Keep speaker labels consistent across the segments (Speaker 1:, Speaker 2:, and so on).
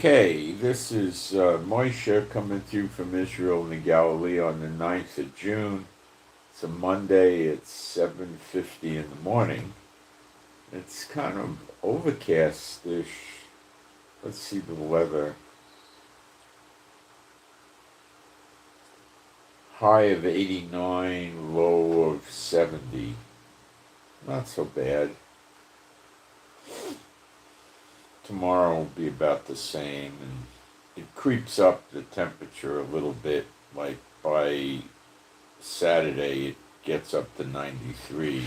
Speaker 1: Okay, this is Moshe coming to you from Israel and the Galilee on the 9th of June. It's a Monday, it's 7:50 in the morning. It's kind of overcast-ish. Let's see the weather. High of 89, low of 70. Not so bad. Tomorrow will be about the same, and it creeps up the temperature a little bit. Like by Saturday, it gets up to 93.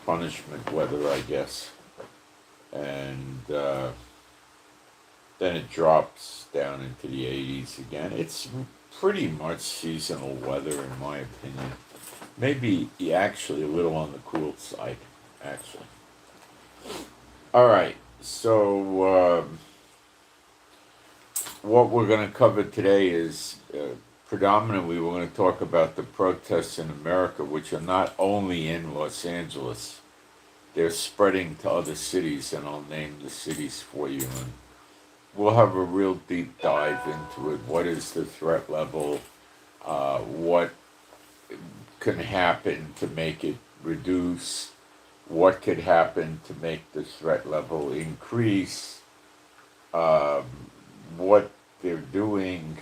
Speaker 1: Punishment weather, I guess. And then it drops down into the 80s again. It's pretty much seasonal weather, in my opinion. Maybe actually a little on the cool side, actually. All right. So, what we're going to cover today is predominantly we're going to talk about the protests in America, which are not only in Los Angeles, they're spreading to other cities, and I'll name the cities for you. And we'll have a real deep dive into it. What is the threat level? What can happen to make it reduce? What could happen to make the threat level increase, what they're doing,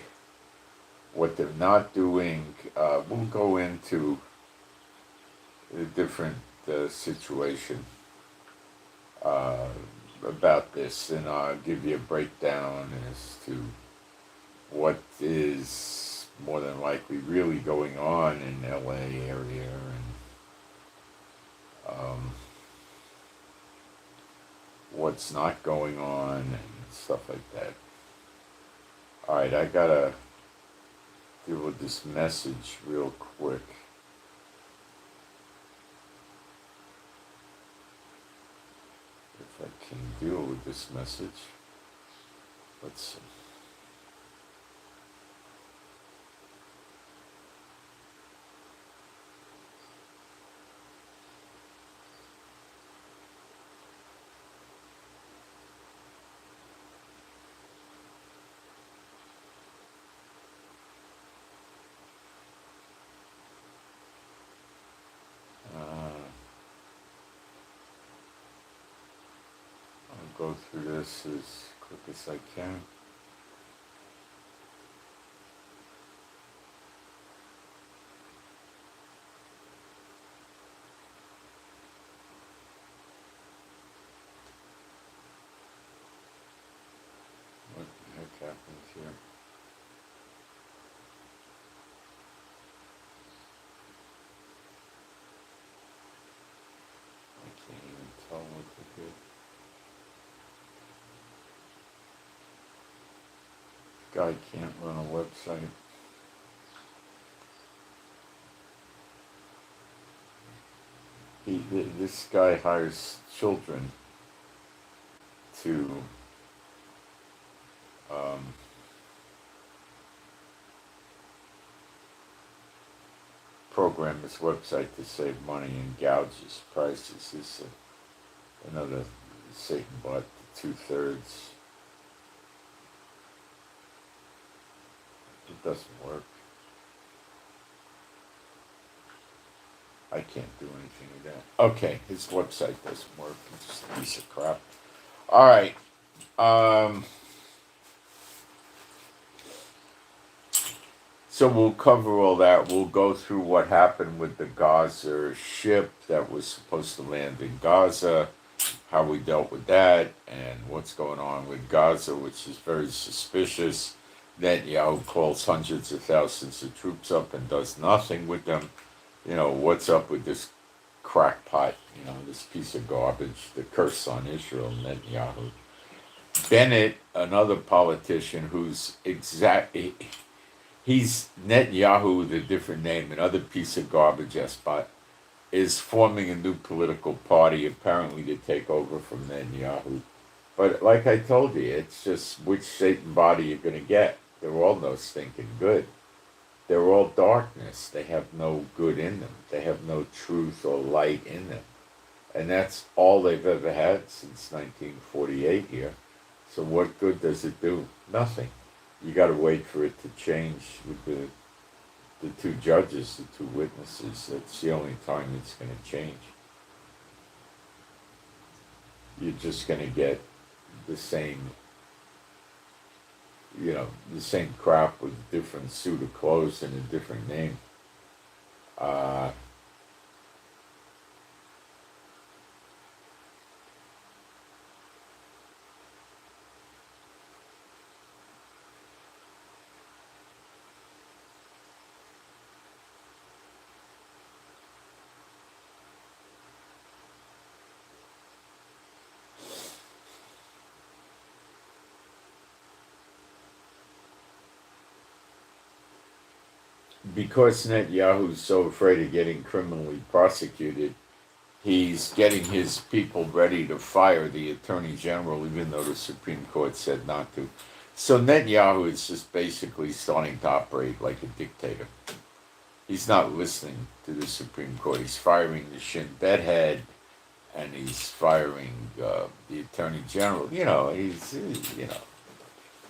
Speaker 1: what they're not doing. We'll go into a different situation about this, and I'll give you a breakdown as to what is more than likely really going on in the LA area, and what's not going on and stuff like that. Alright, I gotta deal with this message real quick. If I can deal with this message. Let's see. Go through this as quick as I can. What the heck happens here? I can't even tell what to do. Guy can't run a website. This guy hires children to program his website to save money and gouges prices. Is another Satan bought 2/3. It doesn't work. I can't do anything with that. Okay, his website doesn't work. It's just a piece of crap. All right. So we'll cover all that. We'll go through what happened with the Gaza ship that was supposed to land in Gaza, how we dealt with that, and what's going on with Gaza, which is very suspicious. Netanyahu calls hundreds of thousands of troops up and does nothing with them. You know, what's up with this crackpot, this piece of garbage, the curse on Israel, Netanyahu. Bennett, another politician who's he's Netanyahu with a different name, another piece of garbage, Espot, is forming a new political party, apparently to take over from Netanyahu. But like I told you, it's just which Satan body you're going to get. They're all no stinking good. They're all darkness. They have no good in them. They have no truth or light in them. And that's all they've ever had since 1948 here. So what good does it do? Nothing. You got to wait for it to change with the two judges, the two witnesses. That's the only time it's going to change. You're just going to get the same, the same crap with a different suit of clothes and a different name. Because Netanyahu's so afraid of getting criminally prosecuted, he's getting his people ready to fire the Attorney General, even though the Supreme Court said not to. So Netanyahu is just basically starting to operate like a dictator. He's not listening to the Supreme Court. He's firing the Shin Bet head, and he's firing the Attorney General.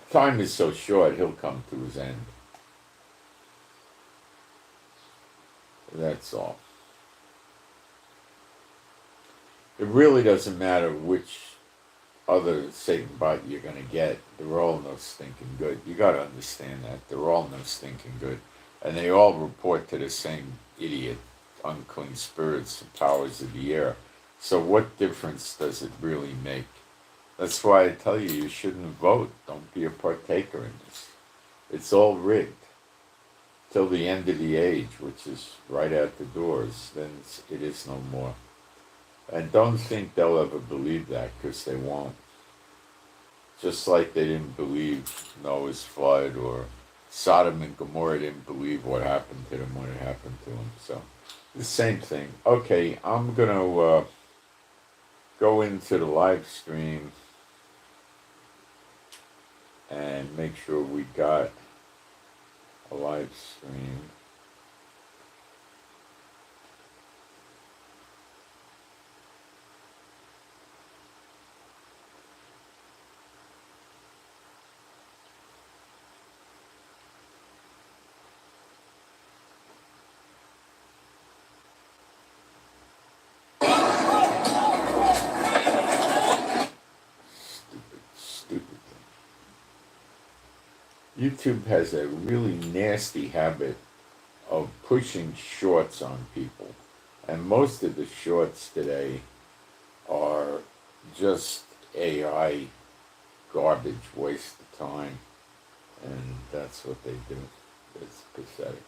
Speaker 1: Time is so short, he'll come to his end. That's all. It really doesn't matter which other Satan bite you're going to get. They're all no stinking good. You got to understand that. They're all no stinking good. And they all report to the same idiot, unclean spirits, and powers of the air. So what difference does it really make? That's why I tell you shouldn't vote. Don't be a partaker in this. It's all rigged. Till the end of the age, which is right at the doors, then it is no more. And don't think they'll ever believe that, because they won't. Just like they didn't believe Noah's flood, or Sodom and Gomorrah didn't believe what happened to them when it happened to them. So, the same thing. Okay, I'm going to go into the live stream and make sure we got a live stream. Stupid thing. YouTube has a really nasty habit of pushing shorts on people. And most of the shorts today are just AI garbage, waste of time. And that's what they do. It's pathetic.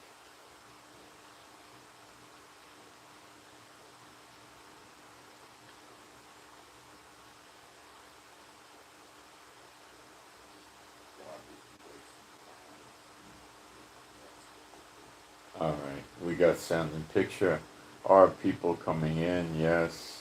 Speaker 1: All right, we got sound and picture. Are people coming in? Yes.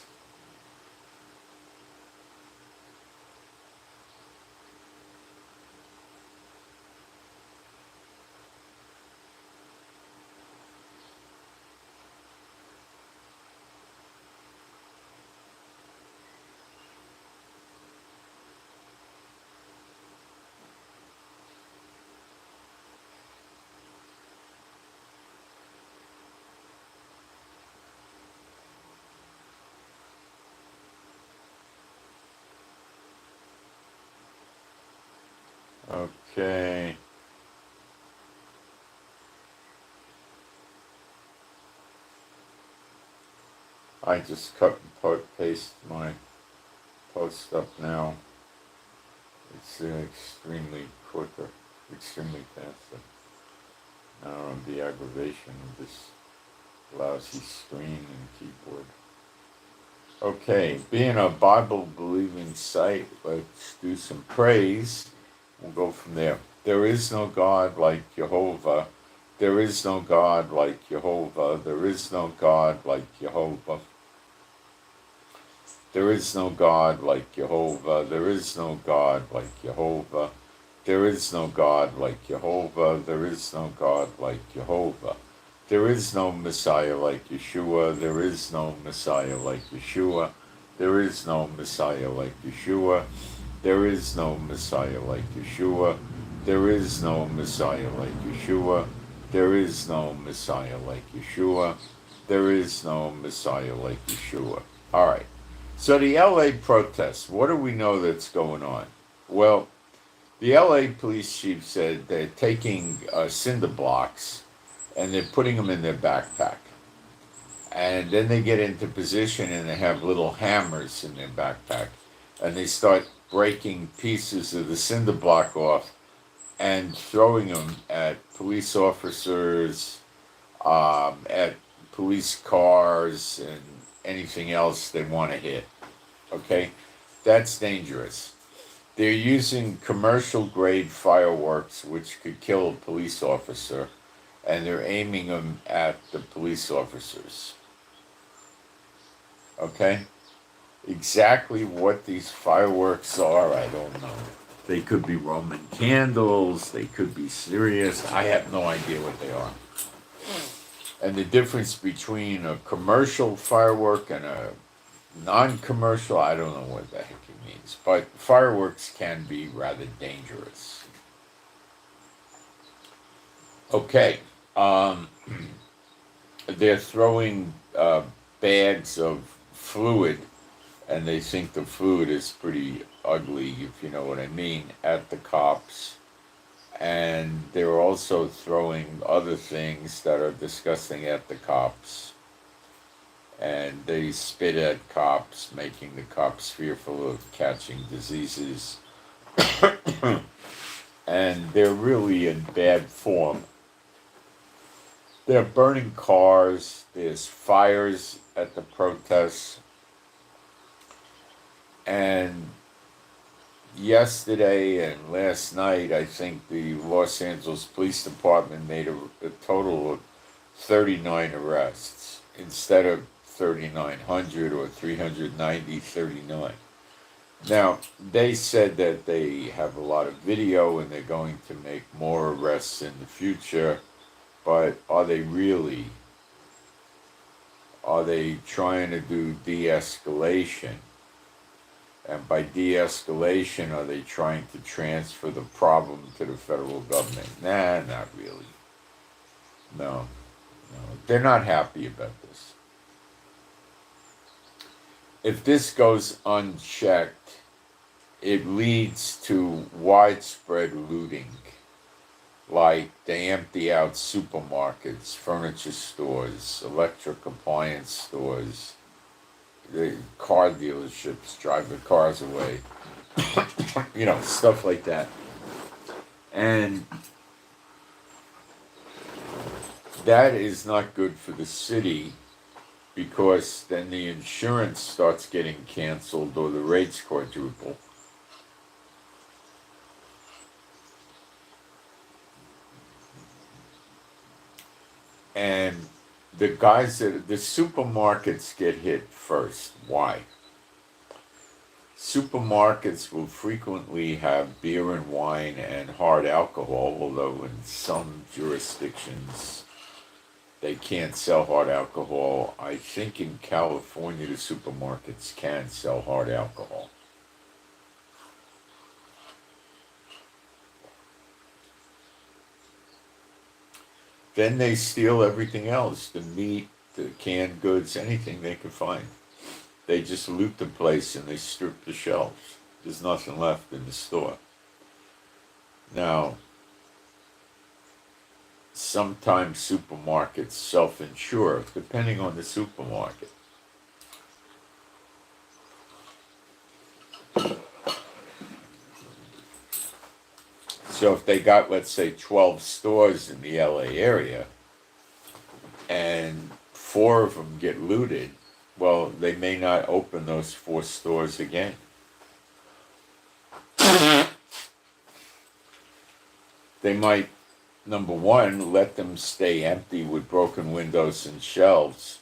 Speaker 1: Okay. I just cut and paste my post up now. It's extremely quicker, extremely faster. I don't know the aggravation of this lousy screen and keyboard. Okay, being a Bible-believing site, let's do some praise. We'll go from there. There is no God like Jehovah. There is no God like Jehovah. There is no God like Jehovah. There is no God like Jehovah. There is no God like Jehovah. There is no God like Jehovah. There is no God like Jehovah. There is no Messiah like Yeshua. There is no Messiah like Yeshua. There is no Messiah like Yeshua. There is no Messiah like Yeshua. There is no Messiah like Yeshua. There is no Messiah like Yeshua. There is no Messiah like Yeshua. All right. So the LA protests, what do we know that's going on? Well, the LA police chief said they're taking cinder blocks and they're putting them in their backpack. And then they get into position and they have little hammers in their backpack. And they start breaking pieces of the cinder block off and throwing them at police officers, at police cars, and anything else they want to hit. Okay? That's dangerous. They're using commercial grade fireworks, which could kill a police officer, and they're aiming them at the police officers. Okay? Exactly what these fireworks are, I don't know. They could be Roman candles, they could be serious. I have no idea what they are. And the difference between a commercial firework and a non-commercial, I don't know what the heck it means. But fireworks can be rather dangerous. Okay. They're throwing bags of fluid, and they think the fluid is pretty ugly, if you know what I mean, at the cops. And they're also throwing other things that are disgusting at the cops. And they spit at cops, making the cops fearful of catching diseases. And they're really in bad form. They're burning cars, there's fires at the protests. And yesterday and last night, I think the Los Angeles Police Department made a total of 39 arrests instead of 3,900 or 390, 39. Now, they said that they have a lot of video and they're going to make more arrests in the future, but are they really? Are they trying to do de-escalation? And by de-escalation, are they trying to transfer the problem to the federal government? Nah, not really. No. They're not happy about this. If this goes unchecked, it leads to widespread looting. Like they empty out supermarkets, furniture stores, electric appliance stores, the car dealerships drive the cars away, stuff like that. And that is not good for the city, because then the insurance starts getting canceled or the rates quadruple. And the supermarkets get hit first. Why? Supermarkets will frequently have beer and wine and hard alcohol, although in some jurisdictions they can't sell hard alcohol. I think in California the supermarkets can sell hard alcohol. Then they steal everything else, the meat, the canned goods, anything they can find. They just loot the place and they strip the shelves. There's nothing left in the store. Now, sometimes supermarkets self-insure, depending on the supermarket. So if they got, let's say, 12 stores in the LA area, and 4 of them get looted, well, they may not open those 4 stores again. They might, number one, let them stay empty with broken windows and shelves,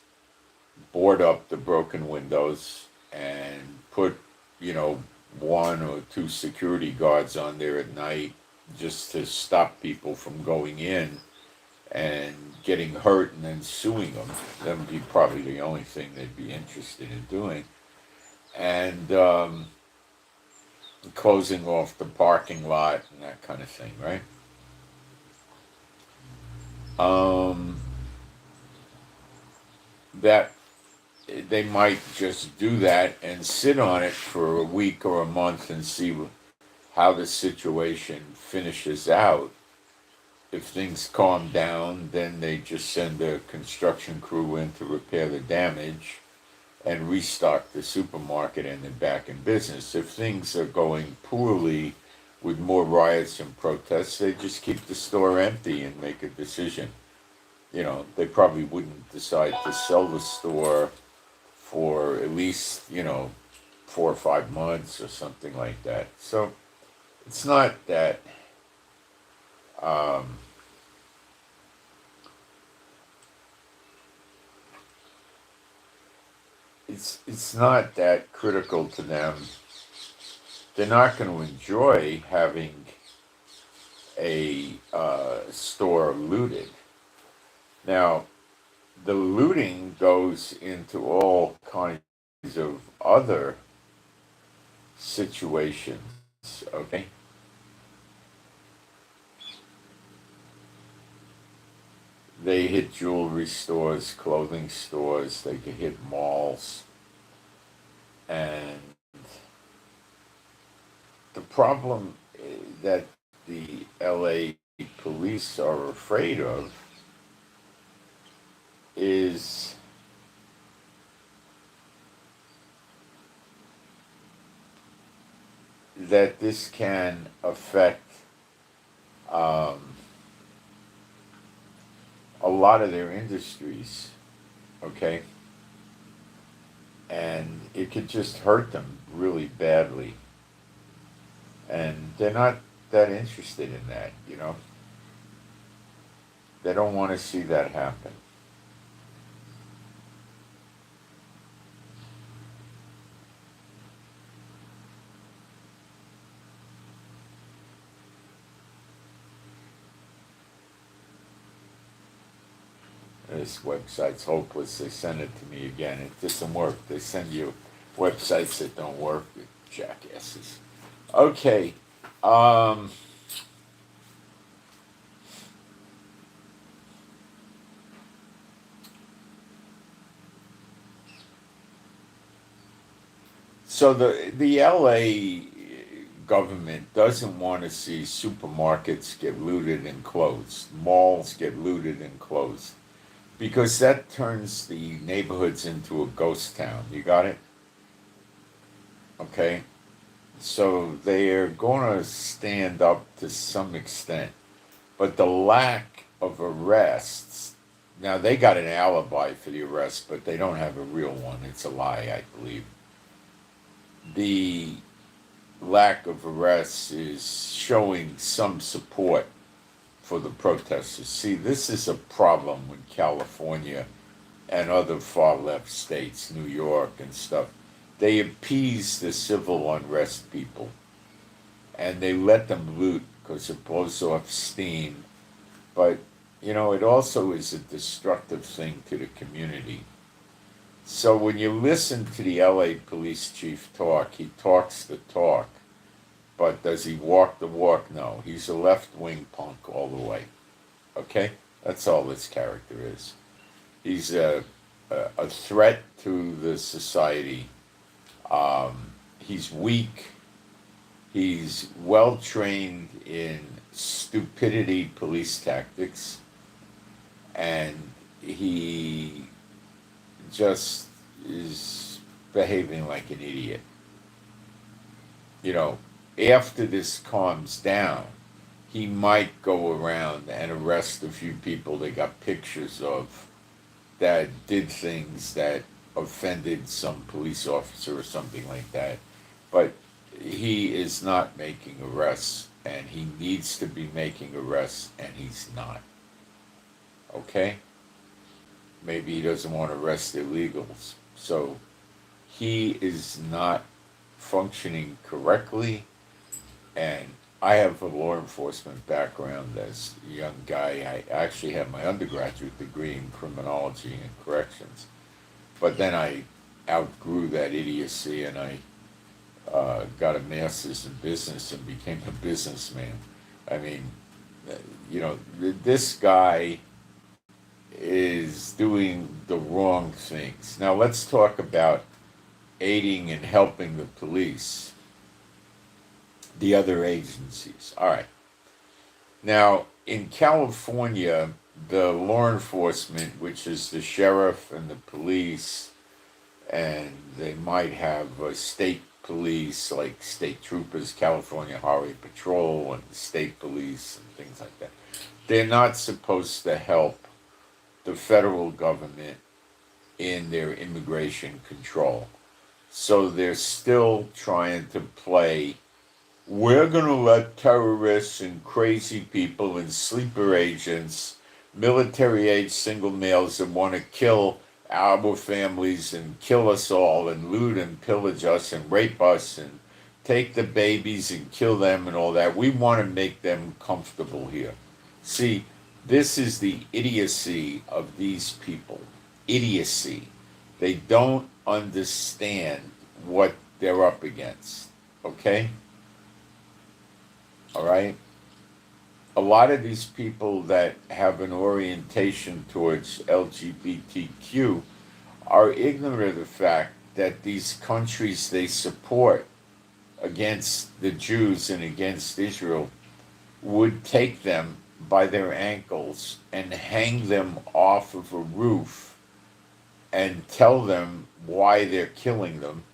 Speaker 1: board up the broken windows, and put, 1 or 2 security guards on there at night, just to stop people from going in and getting hurt and then suing them. That would be probably the only thing they'd be interested in doing. And closing off the parking lot and that kind of thing, right? Um, that they might just do that and sit on it for a week or a month and see how the situation finishes out. If things calm down, then they just send a construction crew in to repair the damage and restock the supermarket and then back in business. If things are going poorly with more riots and protests, they just keep the store empty and make a decision. They probably wouldn't decide to sell the store for at least, 4 or 5 months or something like that. So it's not that um, it's not that critical to them. They're not going to enjoy having a store looted. Now, the looting goes into all kinds of other situations, okay? They hit jewelry stores, clothing stores, they could hit malls. And the problem that the LA police are afraid of is that this can affect um, a lot of their industries, okay? And it could just hurt them really badly. And they're not that interested in that. They don't want to see that happen. This website's hopeless. They send it to me again. It doesn't work. They send you websites that don't work. Jackasses. Okay. Um, so the LA government doesn't want to see supermarkets get looted and closed, malls get looted and closed, because that turns the neighborhoods into a ghost town. You got it? Okay. So they are going to stand up to some extent. But the lack of arrests, now they got an alibi for the arrest, but they don't have a real one. It's a lie, I believe. The lack of arrests is showing some support for the protesters. See, this is a problem with California and other far left states, New York and stuff. They appease the civil unrest people and they let them loot because it blows off steam. But, it also is a destructive thing to the community. So when you listen to the LA police chief talk, he talks the talk. But does he walk the walk? No. He's a left wing punk all the way. Okay? That's all this character is. He's a threat to the society. He's weak. He's well trained in stupidity police tactics. And he just is behaving like an idiot. After this calms down, he might go around and arrest a few people they got pictures of that did things that offended some police officer or something like that. But he is not making arrests, and he needs to be making arrests, and he's not. Okay? Maybe he doesn't want to arrest illegals. So he is not functioning correctly. And I have a law enforcement background as a young guy. I actually have my undergraduate degree in criminology and corrections. But then I outgrew that idiocy and I got a master's in business and became a businessman. I mean, this guy is doing the wrong things. Now let's talk about aiding and helping the police, the other agencies. All right. Now, in California, the law enforcement, which is the sheriff and the police, and they might have state police like state troopers, California Highway Patrol, and state police, and things like that. They're not supposed to help the federal government in their immigration control. So they're still trying to play, we're going to let terrorists and crazy people and sleeper agents, military age single males that want to kill our families and kill us all and loot and pillage us and rape us and take the babies and kill them and all that. We want to make them comfortable here. See, this is the idiocy of these people. Idiocy. They don't understand what they're up against. Okay? All right? A lot of these people that have an orientation towards LGBTQ are ignorant of the fact that these countries they support against the Jews and against Israel would take them by their ankles and hang them off of a roof and tell them why they're killing them,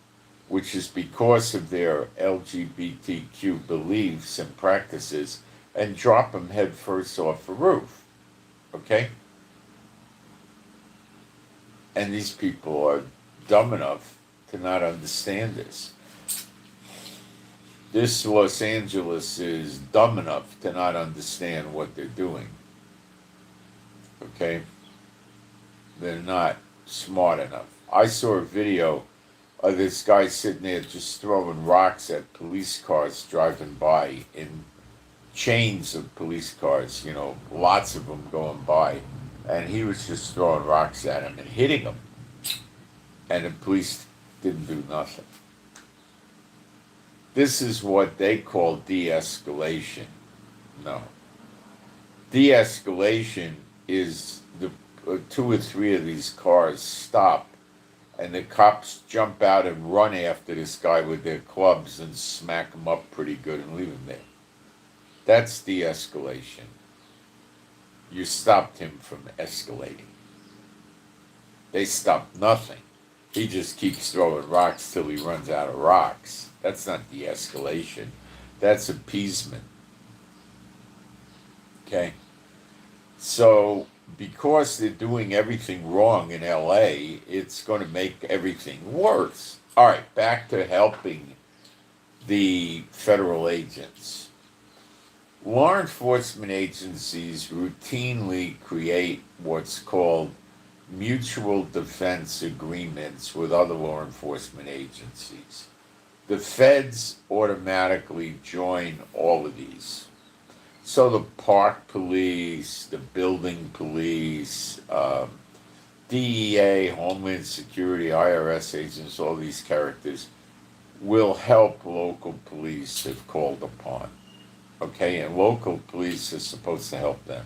Speaker 1: which is because of their LGBTQ beliefs and practices, and drop them headfirst off a roof. Okay? And these people are dumb enough to not understand this. This Los Angeles is dumb enough to not understand what they're doing. Okay? They're not smart enough. I saw a video of this guy sitting there just throwing rocks at police cars driving by in chains of police cars, lots of them going by. And he was just throwing rocks at him and hitting them. And the police didn't do nothing. This is what they call de-escalation. No. De-escalation is the 2 or 3 of these cars stop and the cops jump out and run after this guy with their clubs and smack him up pretty good and leave him there. That's de-escalation. You stopped him from escalating. They stopped nothing. He just keeps throwing rocks till he runs out of rocks. That's not de-escalation. That's appeasement. Okay? So, because they're doing everything wrong in LA, it's going to make everything worse. All right, back to helping the federal agents. Law enforcement agencies routinely create what's called mutual defense agreements with other law enforcement agencies. The feds automatically join all of these. So the park police, the building police, DEA, Homeland Security, IRS agents, all these characters will help local police if called upon. Okay, and local police are supposed to help them.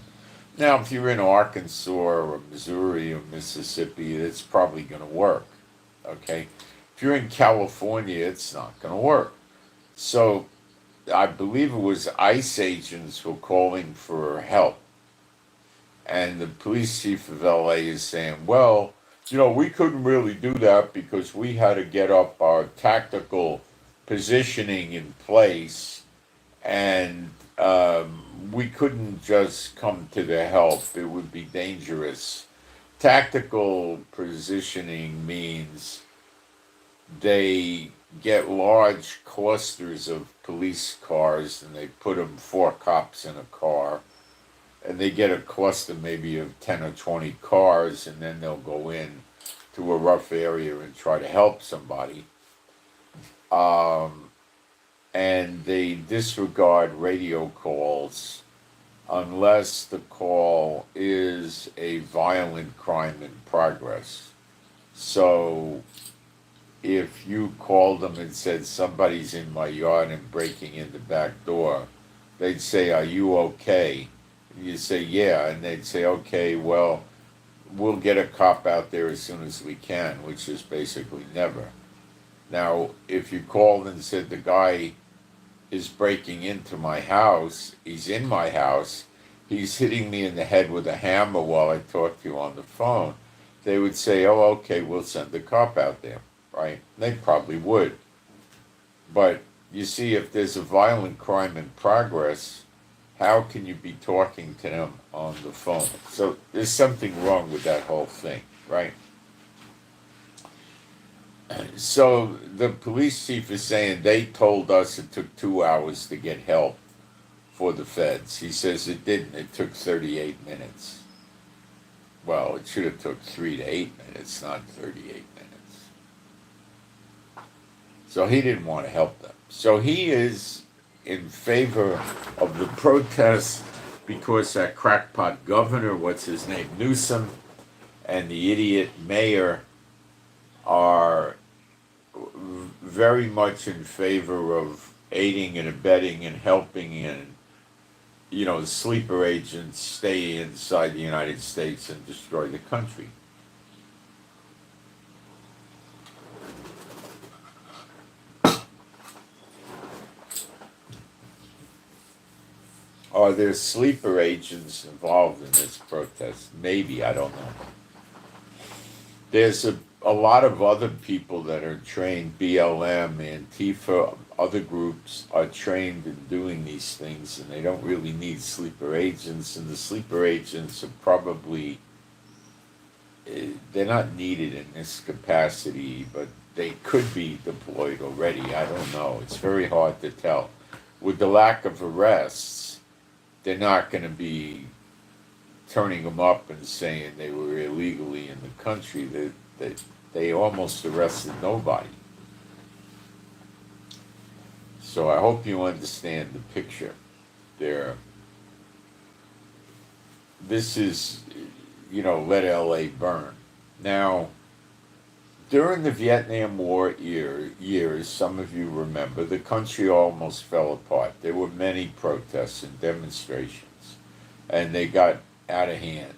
Speaker 1: Now, if you're in Arkansas or Missouri or Mississippi, it's probably going to work. Okay, if you're in California, it's not going to work. So, I believe it was ICE agents were calling for help. And the police chief of LA is saying, well, we couldn't really do that because we had to get up our tactical positioning in place and we couldn't just come to their help. It would be dangerous. Tactical positioning means they get large clusters of police cars and they put 4 cops in a car and they get a cluster maybe of 10 or 20 cars and then they'll go in to a rough area and try to help somebody. And they disregard radio calls unless the call is a violent crime in progress. So if you called them and said somebody's in my yard and breaking in the back door, they'd say, "Are you okay?" And you say, "Yeah," and they'd say, "Okay, well, we'll get a cop out there as soon as we can," which is basically never. Now, if you called and said the guy is breaking into my house, he's in my house, he's hitting me in the head with a hammer while I talk to you on the phone, they would say, "Oh, okay, we'll send the cop out there," right? They probably would. But you see, if there's a violent crime in progress, how can you be talking to them on the phone? So there's something wrong with that whole thing, right? So the police chief is saying they told us it took 2 hours to get help for the feds. He says it didn't. It took 38 minutes. Well, it should have took 3 to 8 minutes, not 38 minutes. So he didn't want to help them. So he is in favor of the protests because that crackpot governor, what's his name, Newsom, and the idiot mayor are very much in favor of aiding and abetting and helping and, sleeper agents stay inside the United States and destroy the country. Are there sleeper agents involved in this protest? Maybe, I don't know. There's a lot of other people that are trained, BLM, Antifa, other groups are trained in doing these things, and they don't really need sleeper agents, and the sleeper agents are probably, they're not needed in this capacity, but they could be deployed already. I don't know. It's very hard to tell. With the lack of arrests, they're not going to be turning them up and saying they were illegally in the country. They almost arrested nobody. So I hope you understand the picture there. This is, let LA burn. Now, during the Vietnam War years, some of you remember, the country almost fell apart. There were many protests and demonstrations, and they got out of hand.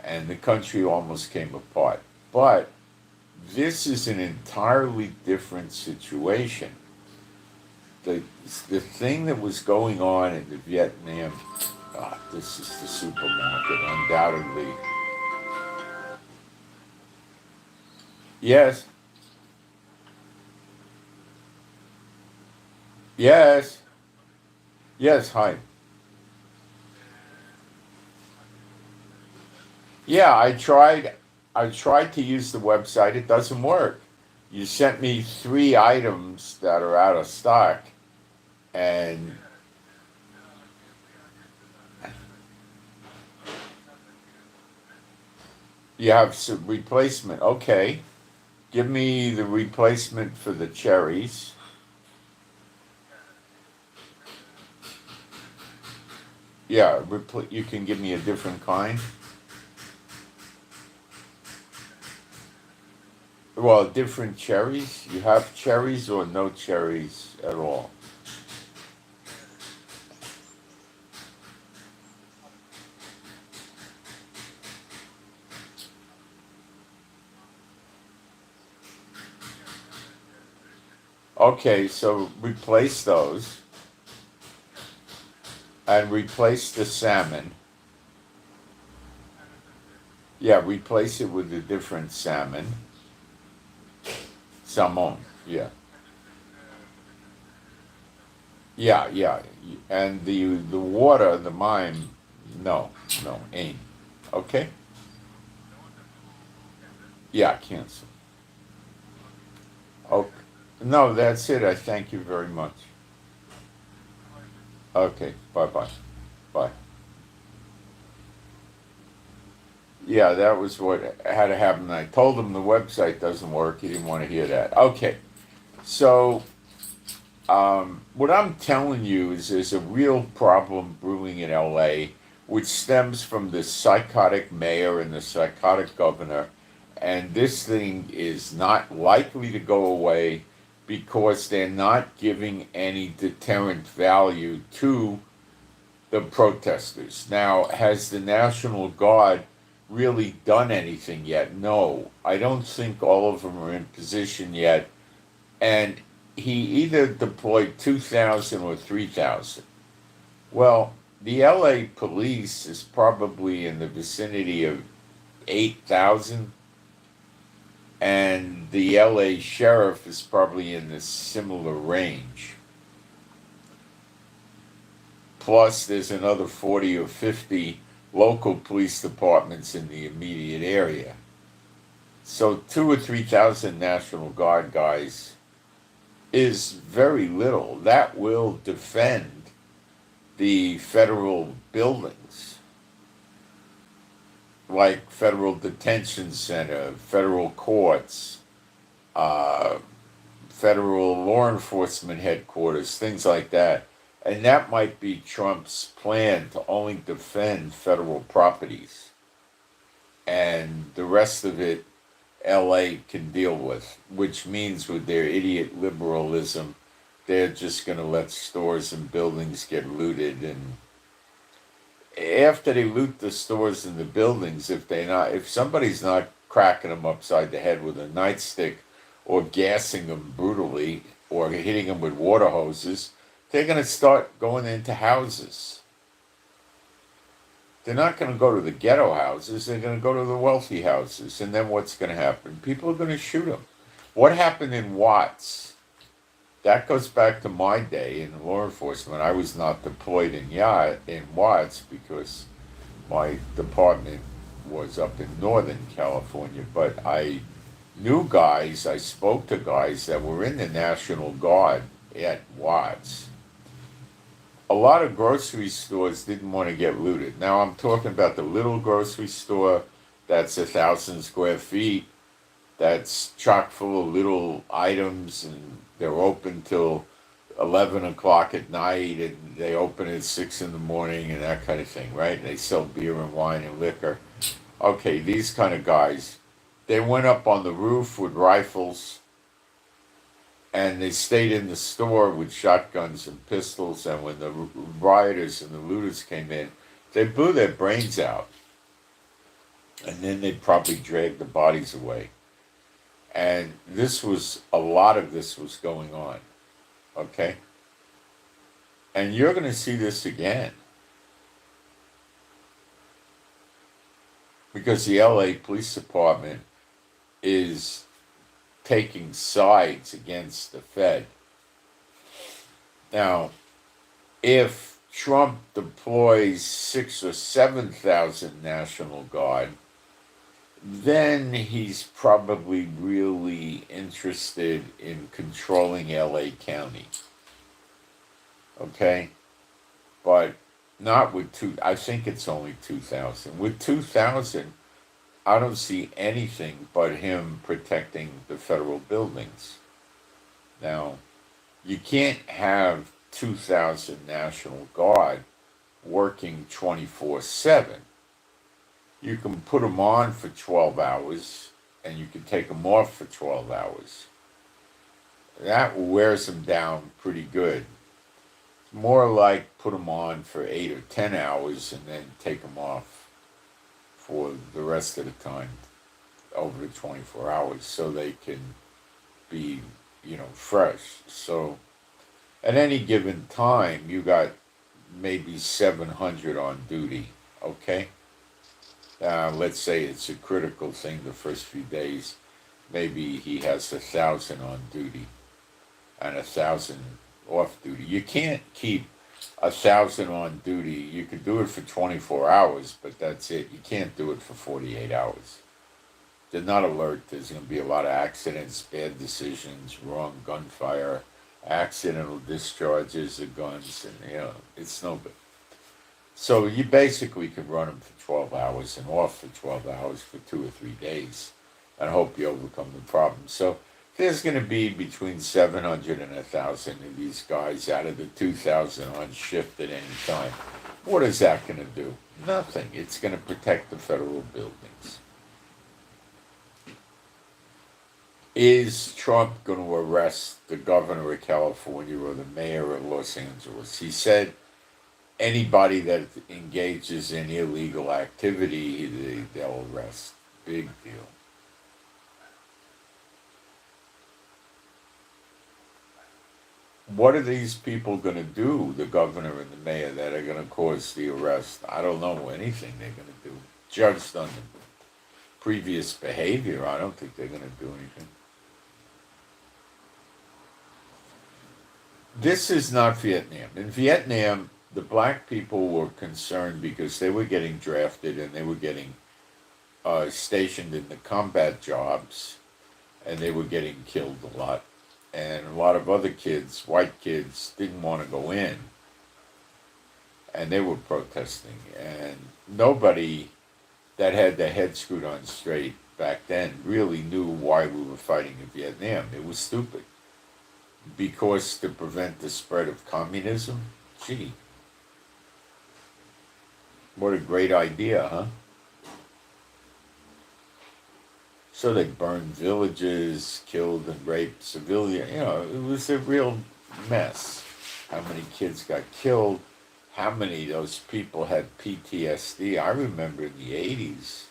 Speaker 1: And the country almost came apart. But this is an entirely different situation. The thing that was going on in the Vietnam, this is the supermarket, undoubtedly. Yes. Yes. Yes, hi. Yeah, I tried to use the website, it doesn't work. You sent me 3 items that are out of stock, and you have some replacement. Okay, give me the replacement for the cherries. Yeah, you can give me a different kind. Well, different cherries. You have cherries or no cherries at all? Okay, so replace those and replace the salmon. Yeah, replace it with a different salmon. Salmon, yeah. Yeah, yeah. And the water, the mime, no, no, ain't. Okay? Yeah, cancel. Okay. No, that's it. I thank you very much. Okay, bye-bye. Bye. Yeah, that was what had to happen. I told him the website doesn't work. He didn't want to hear that. Okay, so what I'm telling you is there's a real problem brewing in LA, which stems from the psychotic mayor and the psychotic governor And this thing is not likely to go away because they're not giving any deterrent value to the protesters. Now, has the National Guard really done anything yet? No. I don't think all of them are in position yet. And he either deployed 2,000 or 3,000. Well, the LA police is probably in the vicinity of 8,000, and the LA sheriff is probably in the similar range. Plus, there's another 40 or 50 local police departments in the immediate area. So 2 or 3,000 National Guard guys is very little. That will defend the federal buildings, like federal detention center, federal courts, federal law enforcement headquarters, things like that. And that might be Trump's plan to only defend federal properties. And the rest of it, LA can deal with, which means with their idiot liberalism, they're just going to let stores and buildings get looted. And after they loot the stores and the buildings, if somebody's not cracking them upside the head with a nightstick or gassing them brutally or hitting them with water hoses, they're going to start going into houses. They're not going to go to the ghetto houses. They're going to go to the wealthy houses. And then what's going to happen? People are going to shoot them. What happened in Watts? That goes back to my day in law enforcement. I was not deployed in Watts because my department was up in Northern California. But I knew guys, I spoke to guys that were in the National Guard at Watts. A lot of grocery stores didn't want to get looted. Now I'm talking about the little grocery store that's 1,000 square feet, that's chock full of little items, and they're open till 11 o'clock at night, and they open at 6 in the morning and that kind of thing, right? And they sell beer and wine and liquor. Okay, these kind of guys, they went up on the roof with rifles, and they stayed in the store with shotguns and pistols, and when the rioters and the looters came in, they blew their brains out. And then they probably dragged the bodies away. And a lot of this was going on, okay? And you're going to see this again. Because the LA Police Department is taking sides against the Fed. Now, if Trump deploys 6,000 or 7,000 National Guard, then he's probably really interested in controlling LA County. Okay? But not with I think it's only 2,000. With 2,000, I don't see anything but him protecting the federal buildings. Now, you can't have 2,000 National Guard working 24/7. You can put them on for 12 hours, and you can take them off for 12 hours. That wears them down pretty good. More like put them on for 8 or 10 hours and then take them off for the rest of the time over the 24 hours so they can be, fresh. So at any given time, you got maybe 700 on duty, okay? Let's say it's a critical thing the first few days. Maybe he has 1,000 on duty and 1,000 off duty. You can't keep 1,000 on duty. You could do it for 24 hours, but that's it. You can't do it for 48 hours. They're not alert. There's going to be a lot of accidents, bad decisions, wrong gunfire, accidental discharges of guns, and it's no good. So you basically can run them for 12 hours and off for 12 hours for 2 or 3 days and hope you overcome the problem. So there's going to be between 700 and 1,000 of these guys out of the 2,000 on shift at any time. What is that going to do? Nothing. It's going to protect the federal buildings. Is Trump going to arrest the governor of California or the mayor of Los Angeles? He said anybody that engages in illegal activity, they'll arrest. Big deal. What are these people going to do, the governor and the mayor, that are going to cause the arrest? I don't know anything they're going to do. Judged on the previous behavior, I don't think they're going to do anything. This is not Vietnam. In Vietnam, the black people were concerned because they were getting drafted and they were getting stationed in the combat jobs, and they were getting killed a lot. And a lot of other kids, white kids, didn't want to go in, and they were protesting. And nobody that had their head screwed on straight back then really knew why we were fighting in Vietnam. It was stupid. Because to prevent the spread of communism? Gee. What a great idea, huh? So they burned villages, killed and raped civilians. It was a real mess. How many kids got killed? How many of those people had PTSD? I remember in the 80s,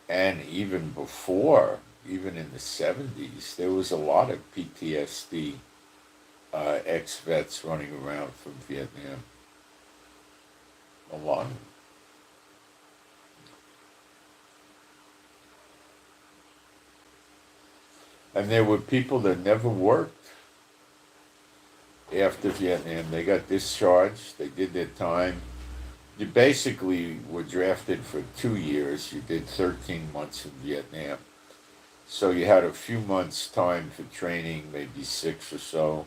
Speaker 1: and even before, even in the 70s, there was a lot of PTSD ex-vets running around from Vietnam. A lot of them. And there were people that never worked after Vietnam. They got discharged, they did their time. You basically were drafted for 2 years. You did 13 months in Vietnam. So you had a few months' time for training, maybe 6 or so.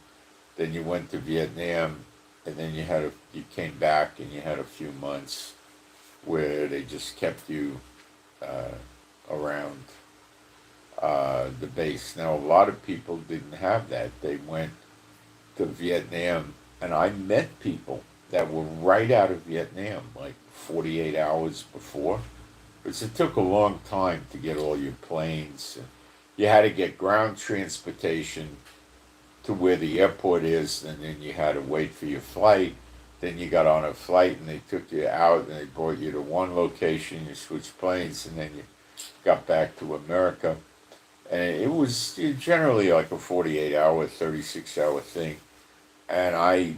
Speaker 1: Then you went to Vietnam, and then you came back and you had a few months where they just kept you around the base. Now, a lot of people didn't have that. They went to Vietnam, and I met people that were right out of Vietnam, like 48 hours before. Because it took a long time to get all your planes. You had to get ground transportation to where the airport is, and then you had to wait for your flight. Then you got on a flight, and they took you out, and they brought you to one location. You switched planes, and then you got back to America. And it was generally like a 48-hour, 36-hour thing. And I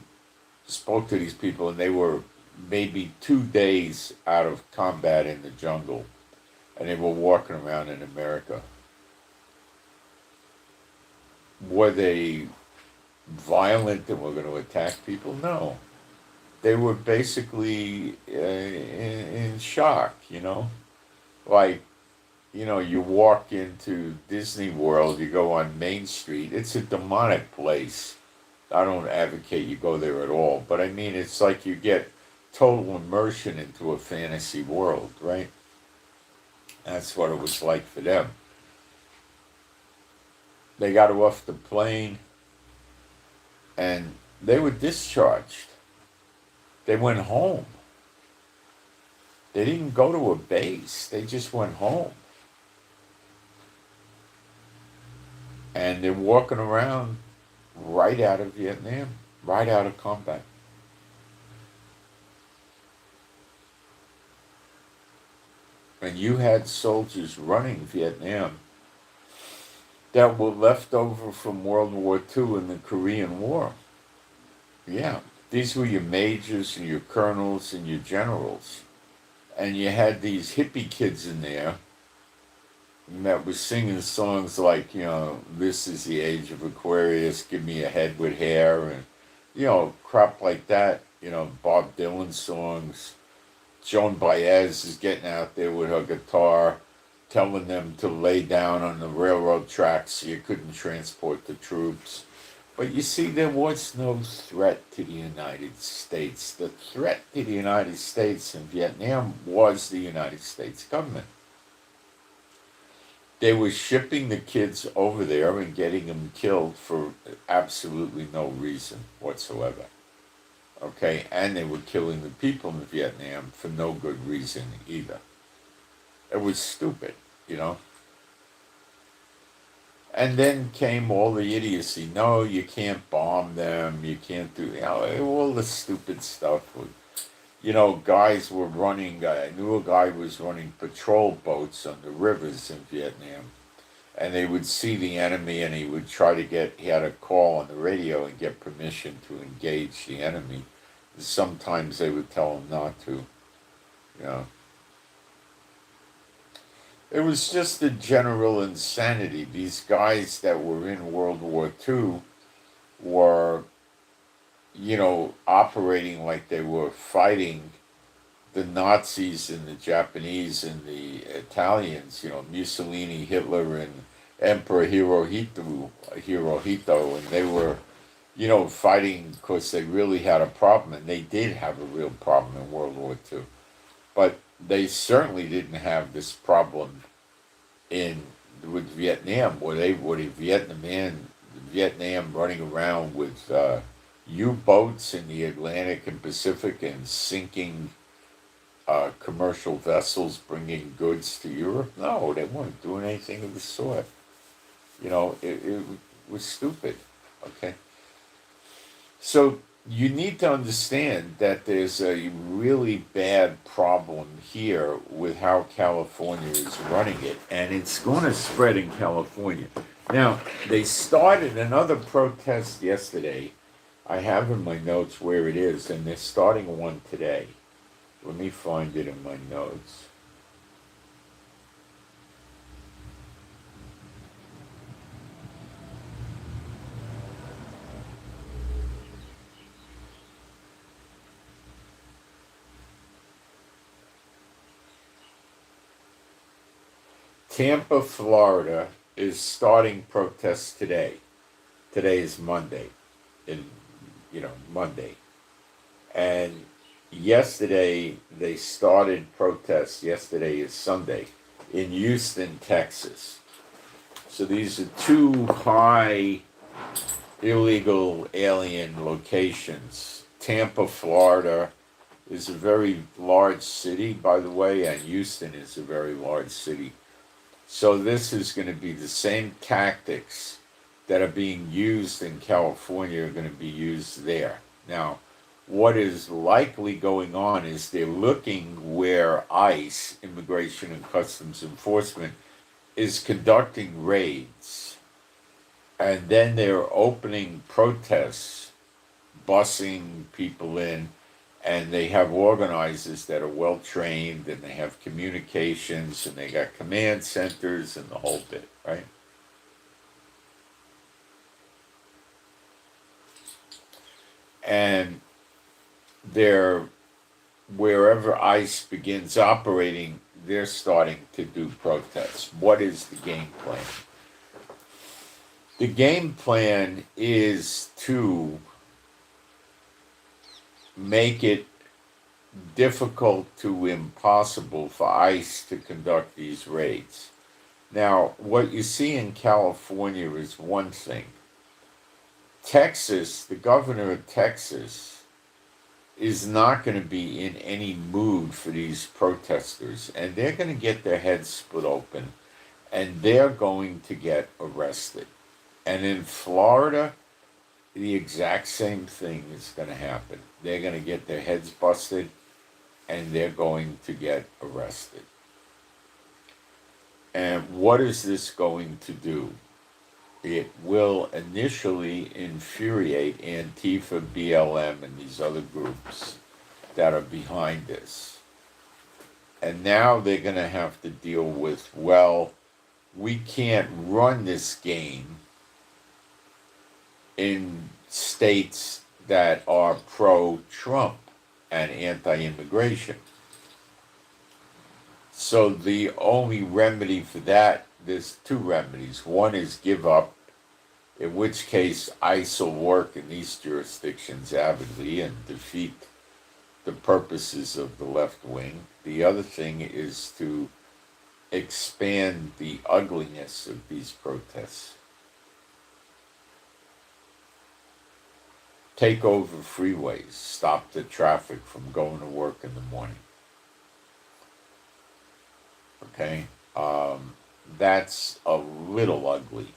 Speaker 1: spoke to these people, and they were maybe 2 days out of combat in the jungle, and they were walking around in America. Were they violent and were going to attack people? No. They were basically in shock, Like, you walk into Disney World, you go on Main Street, it's a demonic place. I don't advocate you go there at all, but I mean, it's like you get total immersion into a fantasy world, right? That's what it was like for them. They got off the plane, and they were discharged. They went home. They didn't go to a base. They just went home. And they're walking around right out of Vietnam, right out of combat. And you had soldiers running Vietnam that were left over from World War II and the Korean War. Yeah, these were your majors and your colonels and your generals. And you had these hippie kids in there that was singing songs like, this is the age of Aquarius, give me a head with hair, and, crap like that, Bob Dylan songs. Joan Baez is getting out there with her guitar, telling them to lay down on the railroad tracks so you couldn't transport the troops. But you see, there was no threat to the United States. The threat to the United States in Vietnam was the United States government. They were shipping the kids over there and getting them killed for absolutely no reason whatsoever. Okay, and they were killing the people in Vietnam for no good reason either. It was stupid, And then came all the idiocy. No, you can't bomb them. You can't do, all the stupid stuff. Guys were running, I knew a guy was running patrol boats on the rivers in Vietnam. And they would see the enemy and he would try to he had a call on the radio and get permission to engage the enemy. Sometimes they would tell him not to. You know. It was just a general insanity. These guys that were in World War II were, operating like they were fighting the Nazis and the Japanese and the Italians, Mussolini, Hitler, and Emperor Hirohito, and they were, fighting because they really had a problem, and they did have a real problem in World War II. But they certainly didn't have this problem with Vietnam, where Vietnam running around with U-boats in the Atlantic and Pacific and sinking commercial vessels bringing goods to Europe. No, they weren't doing anything of the sort. It was stupid. Okay, so you need to understand that there's a really bad problem here with how California is running it, and it's going to spread in California. Now, they started another protest yesterday. I have in my notes where it is, and they're starting one today. Let me find it in my notes. Tampa, Florida is starting protests today. Today is Monday, Monday. And yesterday they started protests. Yesterday is Sunday in Houston, Texas. So these are two high illegal alien locations. Tampa, Florida is a very large city, by the way, and Houston is a very large city. So this is going to be the same tactics that are being used in California are going to be used there. Now, what is likely going on is they're looking where ICE, Immigration and Customs Enforcement, is conducting raids. And then they're opening protests, busing people in, and they have organizers that are well trained, and they have communications, and they got command centers and the whole bit, right? And wherever ICE begins operating, they're starting to do protests. What is the game plan? The game plan is to make it difficult to impossible for ICE to conduct these raids. Now, what you see in California is one thing. Texas, the governor of Texas, is not going to be in any mood for these protesters, and they're going to get their heads split open, and they're going to get arrested. And in Florida, the exact same thing is going to happen. They're going to get their heads busted, and they're going to get arrested. And what is this going to do? It will initially infuriate Antifa, BLM, and these other groups that are behind this. And now they're going to have to deal with, well, we can't run this game in states that are pro-Trump and anti-immigration. So the only remedy for that, there's two remedies. One is give up, in which case ICE will work in these jurisdictions avidly and defeat the purposes of the left wing. The other thing is to expand the ugliness of these protests. Take over freeways, stop the traffic from going to work in the morning. Okay? That's a little ugly.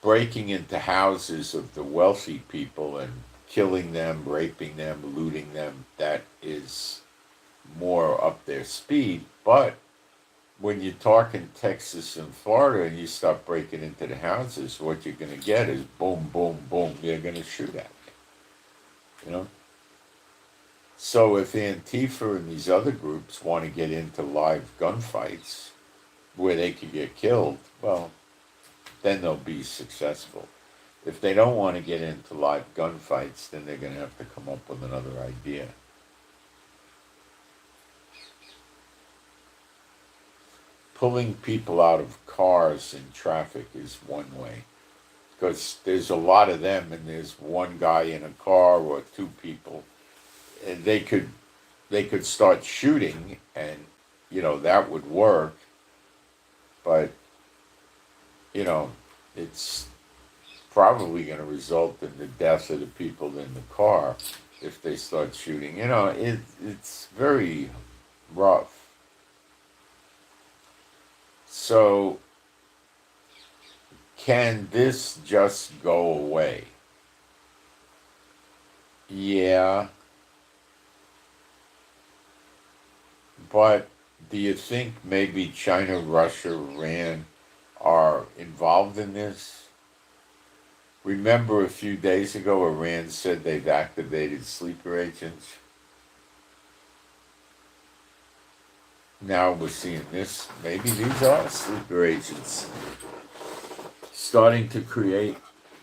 Speaker 1: breaking into houses of the wealthy people and killing them, raping them, looting them, that is more up their speed. But when you talk in Texas and Florida and you start breaking into the houses, what you're going to get is boom, boom, boom. They're going to shoot at you, you know? So if Antifa and these other groups want to get into live gunfights where they could get killed, well, then they'll be successful. If they don't want to get into live gunfights, then they're going to have to come up with another idea. Pulling people out of cars in traffic is one way, because there's a lot of them and there's one guy in a car or two people, and they could start shooting, and that would work, but it's probably going to result in the death of the people in the car if they start shooting. It's very rough. So, can this just go away? Yeah, but do you think maybe China, Russia, Iran are involved in this? Remember a few days ago, Iran said they've activated sleeper agents? Now we're seeing this. Maybe these are sleeper agents starting to create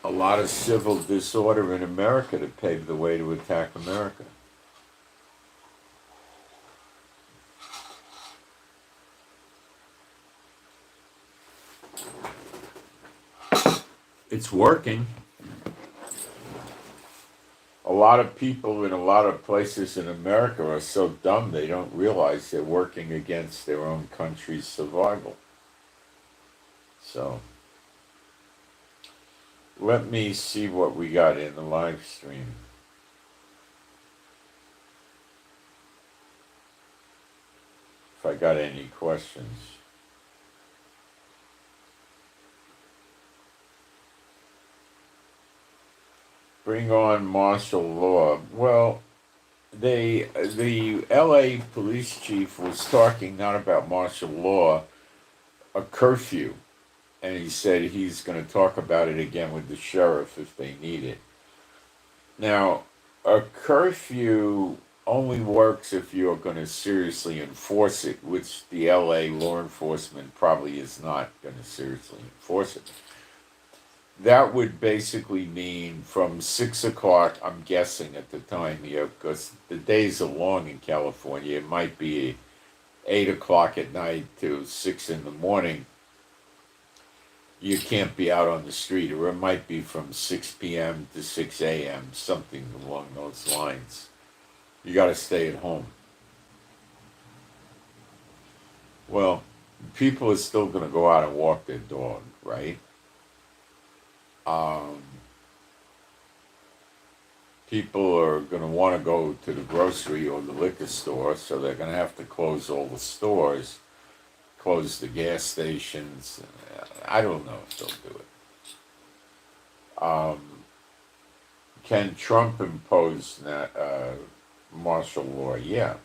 Speaker 1: a lot of civil disorder in America to pave the way to attack America. It's working. A lot of people in a lot of places in America are so dumb they don't realize they're working against their own country's survival. So, let me see what we got in the live stream. If I got any questions. Bring on martial law. Well, the LA police chief was talking not about martial law, a curfew, and he said he's going to talk about it again with the sheriff if they need it. Now, a curfew only works if you're going to seriously enforce it, which the LA law enforcement probably is not going to seriously enforce it. That would basically mean from 6 o'clock, I'm guessing at the time, because the days are long in California. It might be 8 o'clock at night to 6 in the morning. You can't be out on the street, or it might be from 6 p.m. to 6 a.m., something along those lines. You got to stay at home. Well, people are still going to go out and walk their dog, right? People are going to want to go to the grocery or the liquor store, so they're going to have to close all the stores, close the gas stations. I don't know if they'll do it. Can Trump impose martial law? Yeah.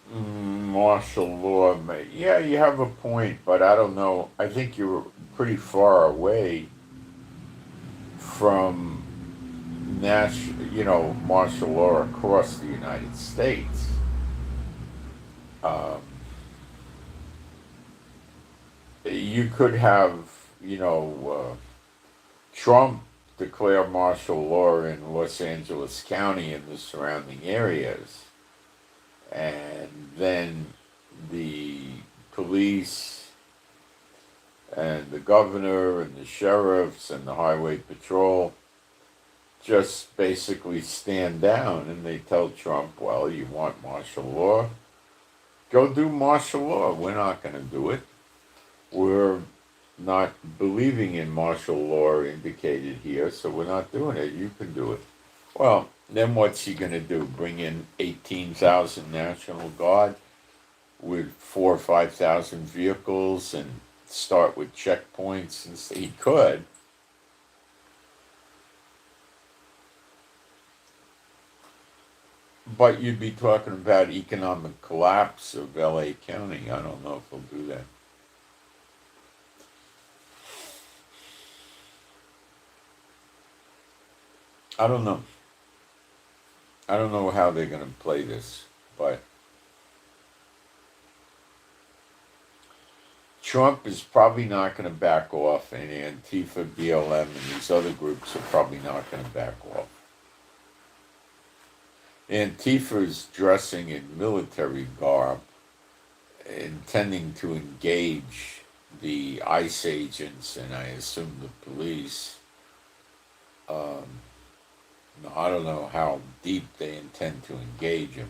Speaker 1: Martial law, yeah, you have a point, but I don't know. I think you're pretty far away from martial law across the United States. Um, you could have, Trump declare martial law in Los Angeles County and the surrounding areas, and then the police and the governor and the sheriffs and the highway patrol just basically stand down, and they tell Trump, well, you want martial law? Go do martial law. We're not going to do it. We're not believing in martial law indicated here, so we're not doing it. You can do it. Well, then what's he going to do? Bring in 18,000 National Guard with 4,000 or 5,000 vehicles and start with checkpoints? And he could. But you'd be talking about economic collapse of LA County. I don't know if he'll do that. I don't know. I don't know how they're going to play this, but Trump is probably not going to back off, and Antifa, BLM, and these other groups are probably not going to back off. Antifa is dressing in military garb, intending to engage the ICE agents and I assume the police. I don't know how deep they intend to engage them.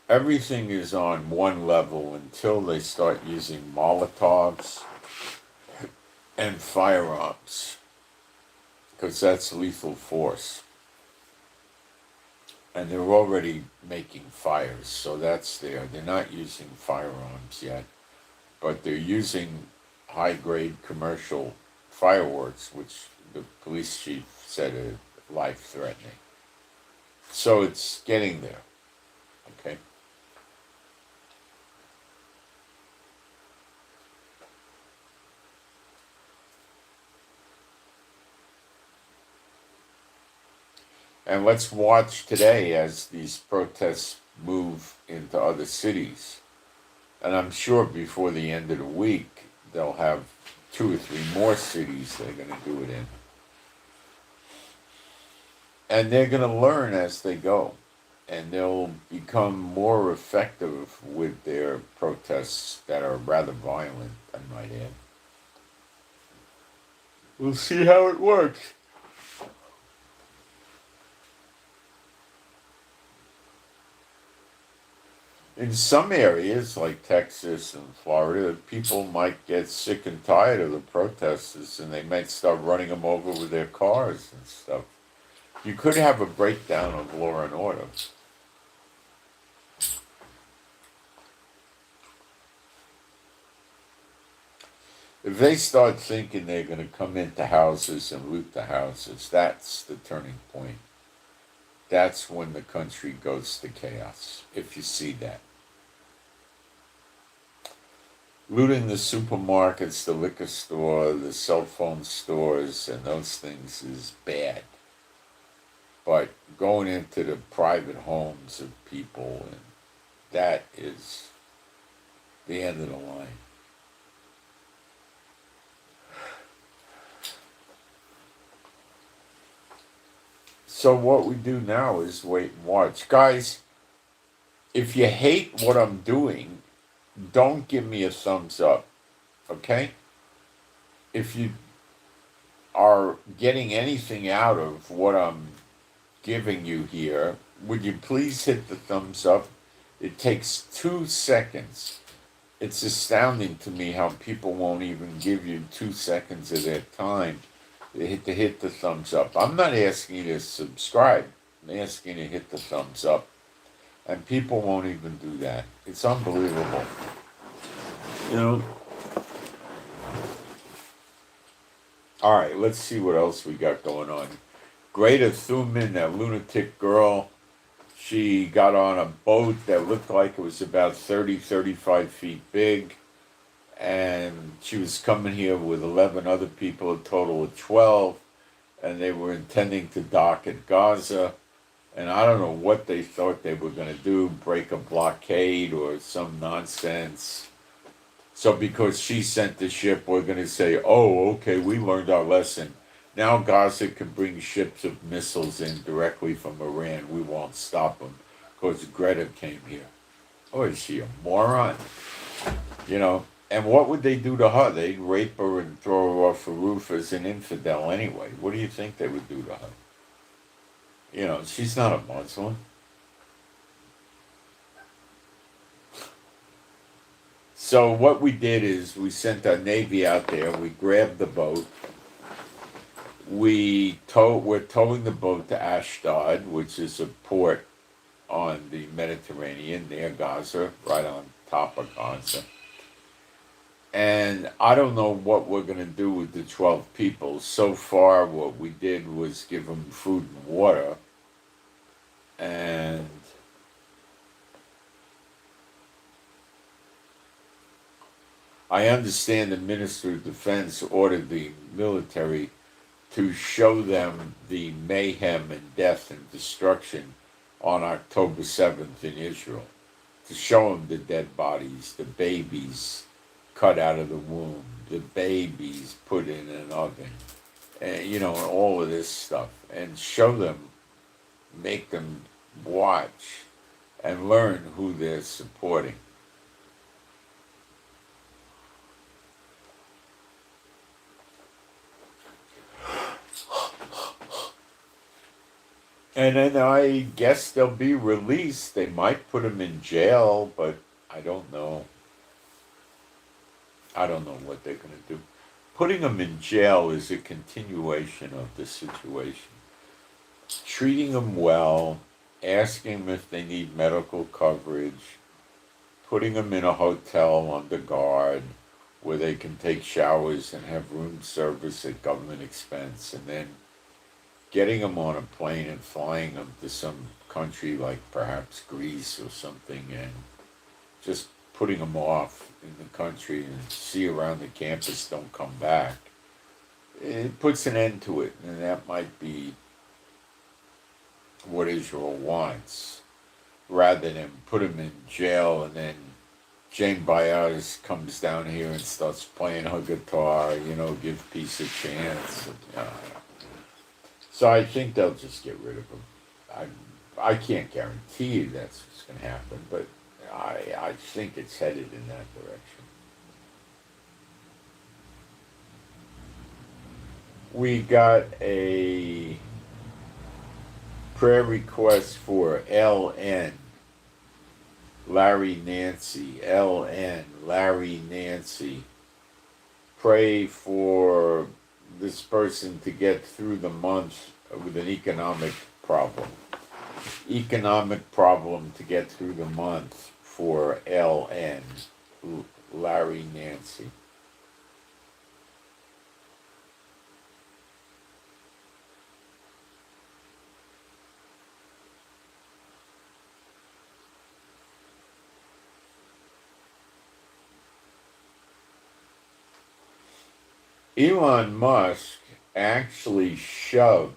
Speaker 1: Everything is on one level until they start using Molotovs and firearms, because that's lethal force. And they're already making fires, so that's there. They're not using firearms yet, but they're using high-grade commercial fireworks, which the police chief said are life-threatening. So it's getting there, okay? And let's watch today as these protests move into other cities. And I'm sure before the end of the week, they'll have 2 or 3 more cities they're going to do it in. And they're going to learn as they go. And they'll become more effective with their protests that are rather violent, I might add. We'll see how it works. In some areas, like Texas and Florida, people might get sick and tired of the protesters, and they might start running them over with their cars and stuff. You could have a breakdown of law and order. If they start thinking they're going to come into houses and loot the houses, that's the turning point. That's when the country goes to chaos, if you see that. Looting the supermarkets, the liquor store, the cell phone stores, and those things is bad. But going into the private homes of people, and that is the end of the line. So what we do now is wait and watch. Guys, if you hate what I'm doing, don't give me a thumbs up, okay? If you are getting anything out of what I'm giving you here, would you please hit the thumbs up? It takes 2 seconds. It's astounding to me how people won't even give you 2 seconds of their time to hit the thumbs up. I'm not asking you to subscribe. I'm asking you to hit the thumbs up. And people won't even do that. It's unbelievable. You know? All right, let's see what else we got going on. Greta Thunberg, that lunatic girl, she got on a boat that looked like it was about 35 feet big. And she was coming here with 11 other people, a total of 12. And they were intending to dock at Gaza. And I don't know what they thought they were going to do, break a blockade or some nonsense. So because she sent the ship, we're going to say, oh, okay, we learned our lesson. Now Gaza can bring ships of missiles in directly from Iran. We won't stop them because Greta came here. Oh, is she a moron? You know, And what would they do to her? They'd rape her and throw her off a roof as an infidel anyway. What do you think they would do to her? You know, she's not a Muslim. So what we did is we sent our Navy out there. We grabbed the boat. We're towing the boat to Ashdod, which is a port on the Mediterranean near Gaza, right on top of Gaza. And I don't know what we're going to do with the 12 people. So far, what we did was give them food and water. And I understand the Minister of Defense ordered the military to show them the mayhem and death and destruction on October 7th in Israel. To show them the dead bodies, the babies cut out of the womb, the babies put in an oven, and all of this stuff, and show them, make them watch and learn who they're supporting. And then I guess they'll be released. They might put them in jail, but I don't know. I don't know what they're going to do. Putting them in jail is a continuation of the situation. Treating them well, asking them if they need medical coverage, putting them in a hotel under guard where they can take showers and have room service at government expense, and then getting them on a plane and flying them to some country like perhaps Greece or something, and just putting them off in the country and see around the campus, don't come back. It puts an end to it, and that might be what Israel wants, rather than put them in jail and then Jane Baez comes down here and starts playing her guitar, give peace a chance. So I think they'll just get rid of them. I can't guarantee you that's what's going to happen, but I think it's headed in that direction. We got a prayer request for LN, Larry Nancy, LN, Larry Nancy. Pray for this person to get through the month with an economic problem. Economic problem to get through the month for LN, Larry Nancy. Elon Musk actually shoved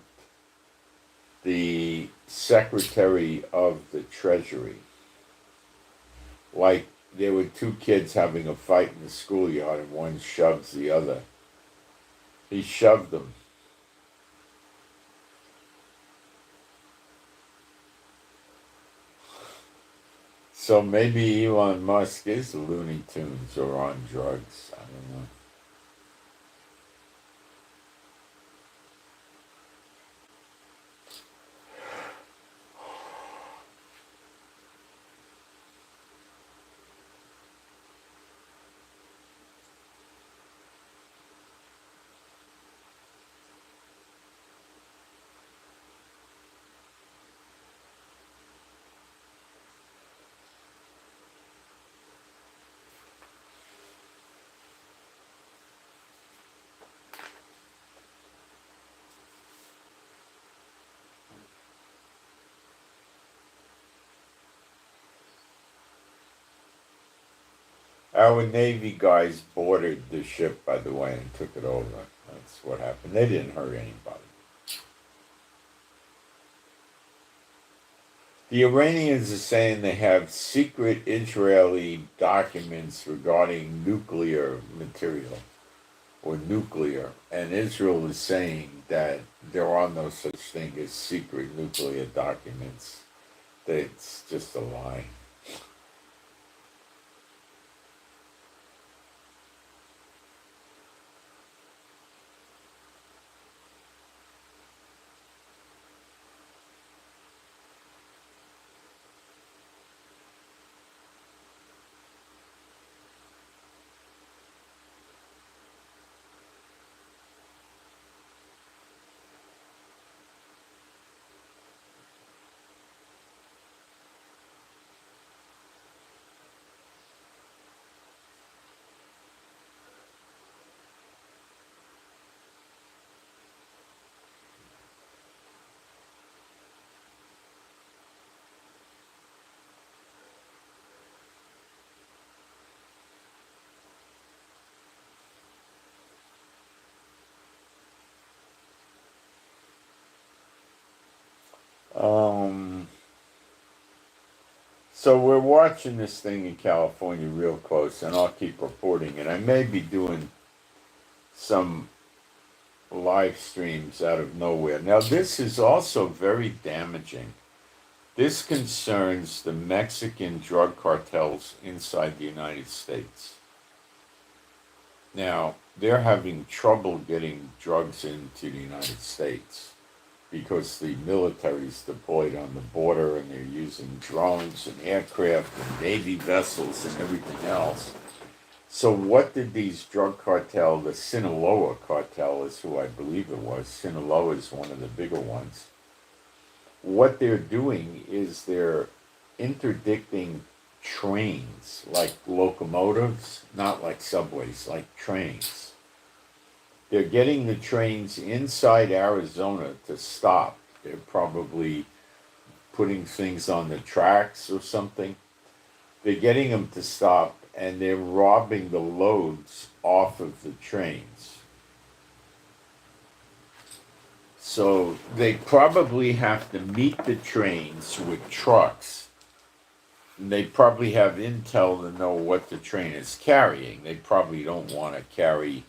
Speaker 1: the Secretary of the Treasury. Like there were two kids having a fight in the schoolyard and one shoves the other. He shoved them. So maybe Elon Musk is Looney Tunes or on drugs. I don't know. Our Navy guys boarded the ship, by the way, and took it over. That's what happened. They didn't hurt anybody. The Iranians are saying they have secret Israeli documents regarding nuclear material or nuclear, and Israel is saying that there are no such thing as secret nuclear documents. That it's just a lie. Um, so we're watching this thing in California real close, and I'll keep reporting it. I may be doing some live streams out of nowhere. Now, this is also very damaging. This concerns the Mexican drug cartels inside the United States. Now, they're having trouble getting drugs into the United States because the military's deployed on the border and they're using drones and aircraft and Navy vessels and everything else. So what did these drug cartel, the Sinaloa cartel is who I believe it was, Sinaloa is one of the bigger ones. What they're doing is they're interdicting trains, like locomotives, not like subways, like trains. They're getting the trains inside Arizona to stop. They're probably putting things on the tracks or something. They're getting them to stop and they're robbing the loads off of the trains. So they probably have to meet the trains with trucks. And they probably have intel to know what the train is carrying. They probably don't want to carry,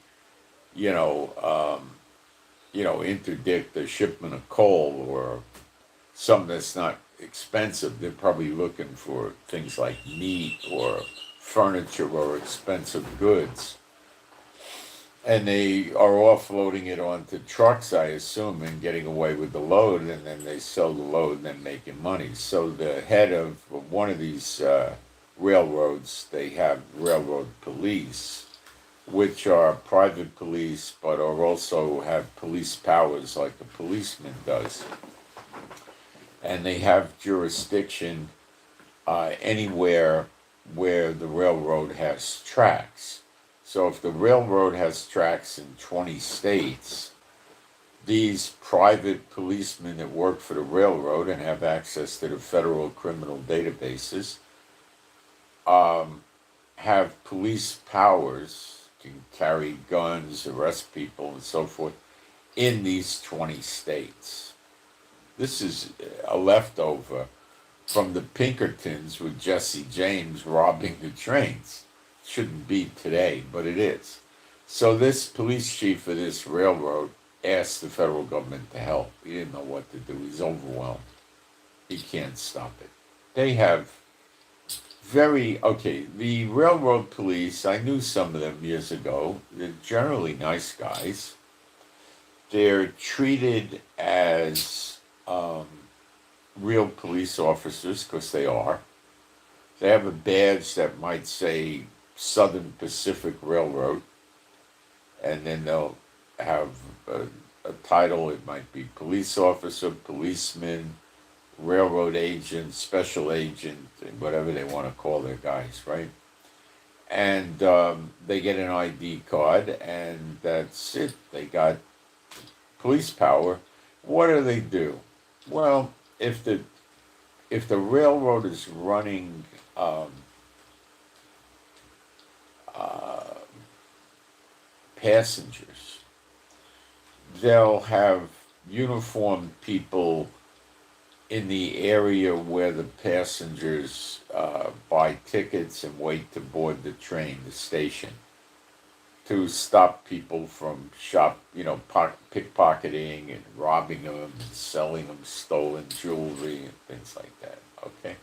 Speaker 1: interdict a shipment of coal or something that's not expensive. They're probably looking for things like meat or furniture or expensive goods. And they are offloading it onto trucks, I assume, and getting away with the load, and then they sell the load and then making money. So the head of one of these railroads, they have railroad police, which are private police, but are also have police powers like a policeman does. And they have jurisdiction anywhere where the railroad has tracks. So if the railroad has tracks in 20 states, these private policemen that work for the railroad and have access to the federal criminal databases have police powers, can carry guns, arrest people, and so forth in these 20 states. This is a leftover from the Pinkertons with Jesse James robbing the trains. Shouldn't be today, but it is. So this police chief of this railroad asked the federal government to help. He didn't know what to do. He's overwhelmed. He can't stop it. They have the railroad police, I knew some of them years ago. They're generally nice guys. They're treated as real police officers, because they are. They have a badge that might say Southern Pacific Railroad, and then they'll have a title. It might be police officer, policeman, railroad agent, special agent, whatever they want to call their guys, right? And they get an ID card, and that's it. They got police power. What do? Well, if the railroad is running passengers, they'll have uniformed people in the area where the passengers buy tickets and wait to board the train, the station, to stop people from pickpocketing and robbing them and selling them stolen jewelry and things like that, okay?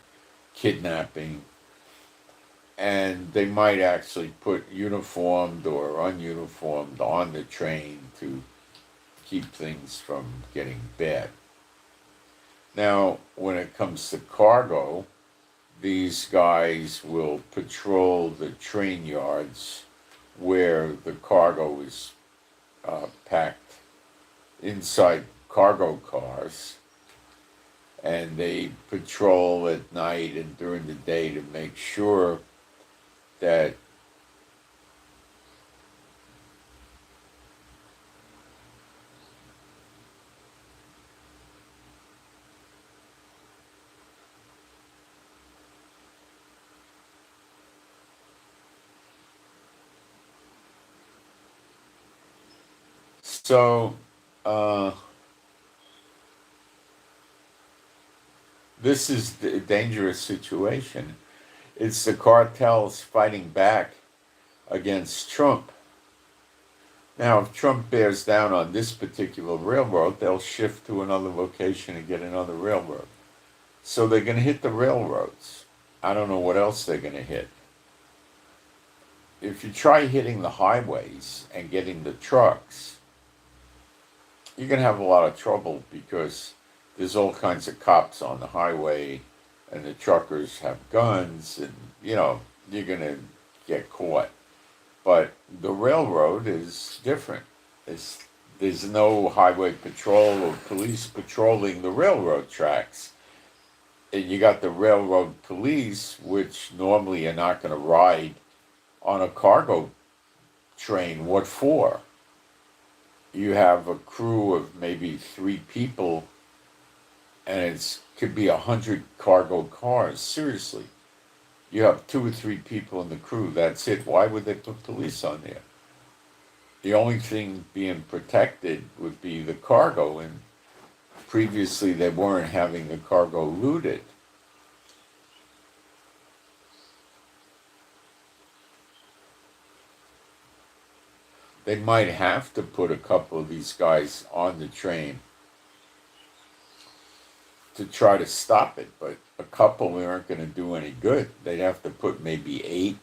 Speaker 1: Kidnapping. And they might actually put uniformed or ununiformed on the train to keep things from getting bad. Now, when it comes to cargo, these guys will patrol the train yards where the cargo is packed inside cargo cars, and they patrol at night and during the day to make sure that so This is a dangerous situation. It's the cartels fighting back against Trump. Now, if Trump bears down on this particular railroad, they'll shift to another location and get another railroad. So they're going to hit the railroads. I don't know what else they're going to hit. If you try hitting the highways and getting the trucks, you're going to have a lot of trouble because there's all kinds of cops on the highway and the truckers have guns and, you're going to get caught. But the railroad is different. There's no highway patrol or police patrolling the railroad tracks. And you got the railroad police, which normally are not going to ride on a cargo train. What for? You have a crew of maybe 3 people, and it could be 100 cargo cars. Seriously. You have 2 or 3 people in the crew. That's it. Why would they put police on there? The only thing being protected would be the cargo, and previously they weren't having the cargo looted. They might have to put a couple of these guys on the train to try to stop it, but a couple aren't going to do any good. They'd have to put maybe 8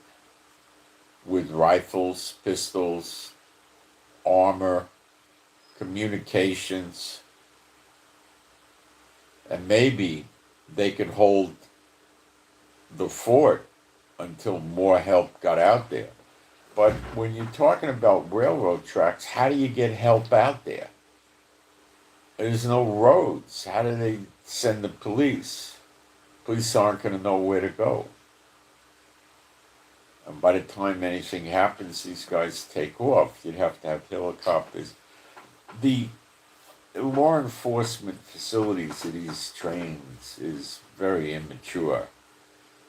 Speaker 1: with rifles, pistols, armor, communications, and maybe they could hold the fort until more help got out there. But when you're talking about railroad tracks, how do you get help out there? There's no roads. How do they send the police? Police aren't going to know where to go. And by the time anything happens, these guys take off. You'd have to have helicopters. The law enforcement facilities of these trains is very immature,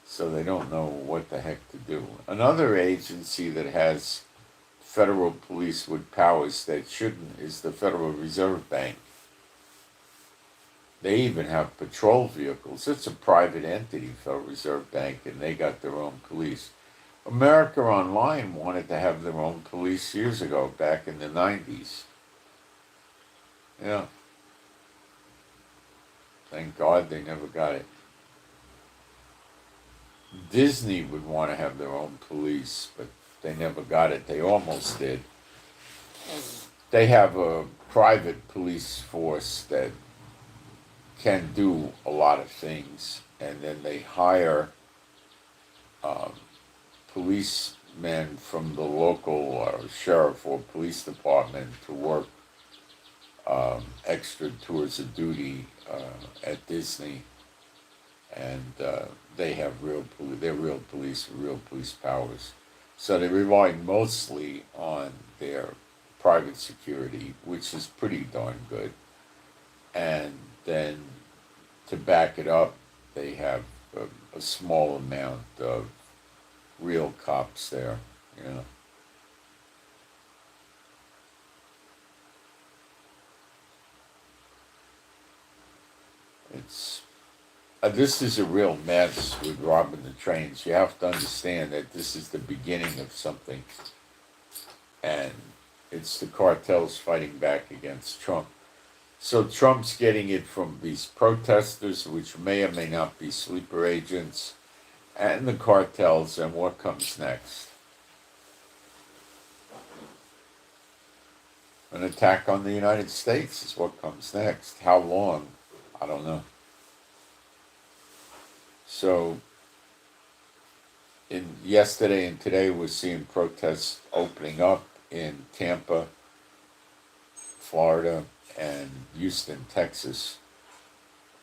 Speaker 1: so they don't know what the heck to do. Another agency that has federal police with powers that shouldn't is the Federal Reserve Bank. They even have patrol vehicles. It's a private entity, Federal Reserve Bank, and they got their own police. America Online wanted to have their own police years ago, back in the 90s. Yeah. Thank God they never got it. Disney would want to have their own police, but they never got it. They almost did. They have a private police force that can do a lot of things, and then they hire policemen from the local sheriff or police department to work extra tours of duty at Disney, and they have they're real police with real police powers. So they rely mostly on their private security, which is pretty darn good. And then to back it up, they have a small amount of real cops there, It's this is a real mess with robbing the trains. You have to understand that this is the beginning of something, and it's the cartels fighting back against Trump. So Trump's getting it from these protesters, which may or may not be sleeper agents, and the cartels, and what comes next? An attack on the United States is what comes next. How long? I don't know. So, yesterday and today we're seeing protests opening up in Tampa, Florida, and Houston, Texas.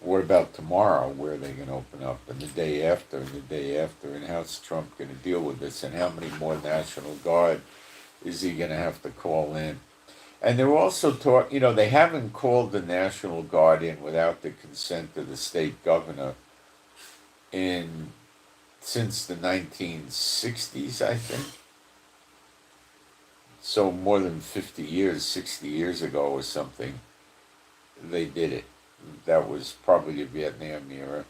Speaker 1: What about tomorrow? Where are they going to open up? And the day after, and the day after? And how's Trump going to deal with this? And how many more National Guard is he going to have to call in? And they're also they haven't called the National Guard in without the consent of the state governor since the 1960s, I think. So more than 50 years, 60 years ago or something, they did it. That was probably the Vietnam era.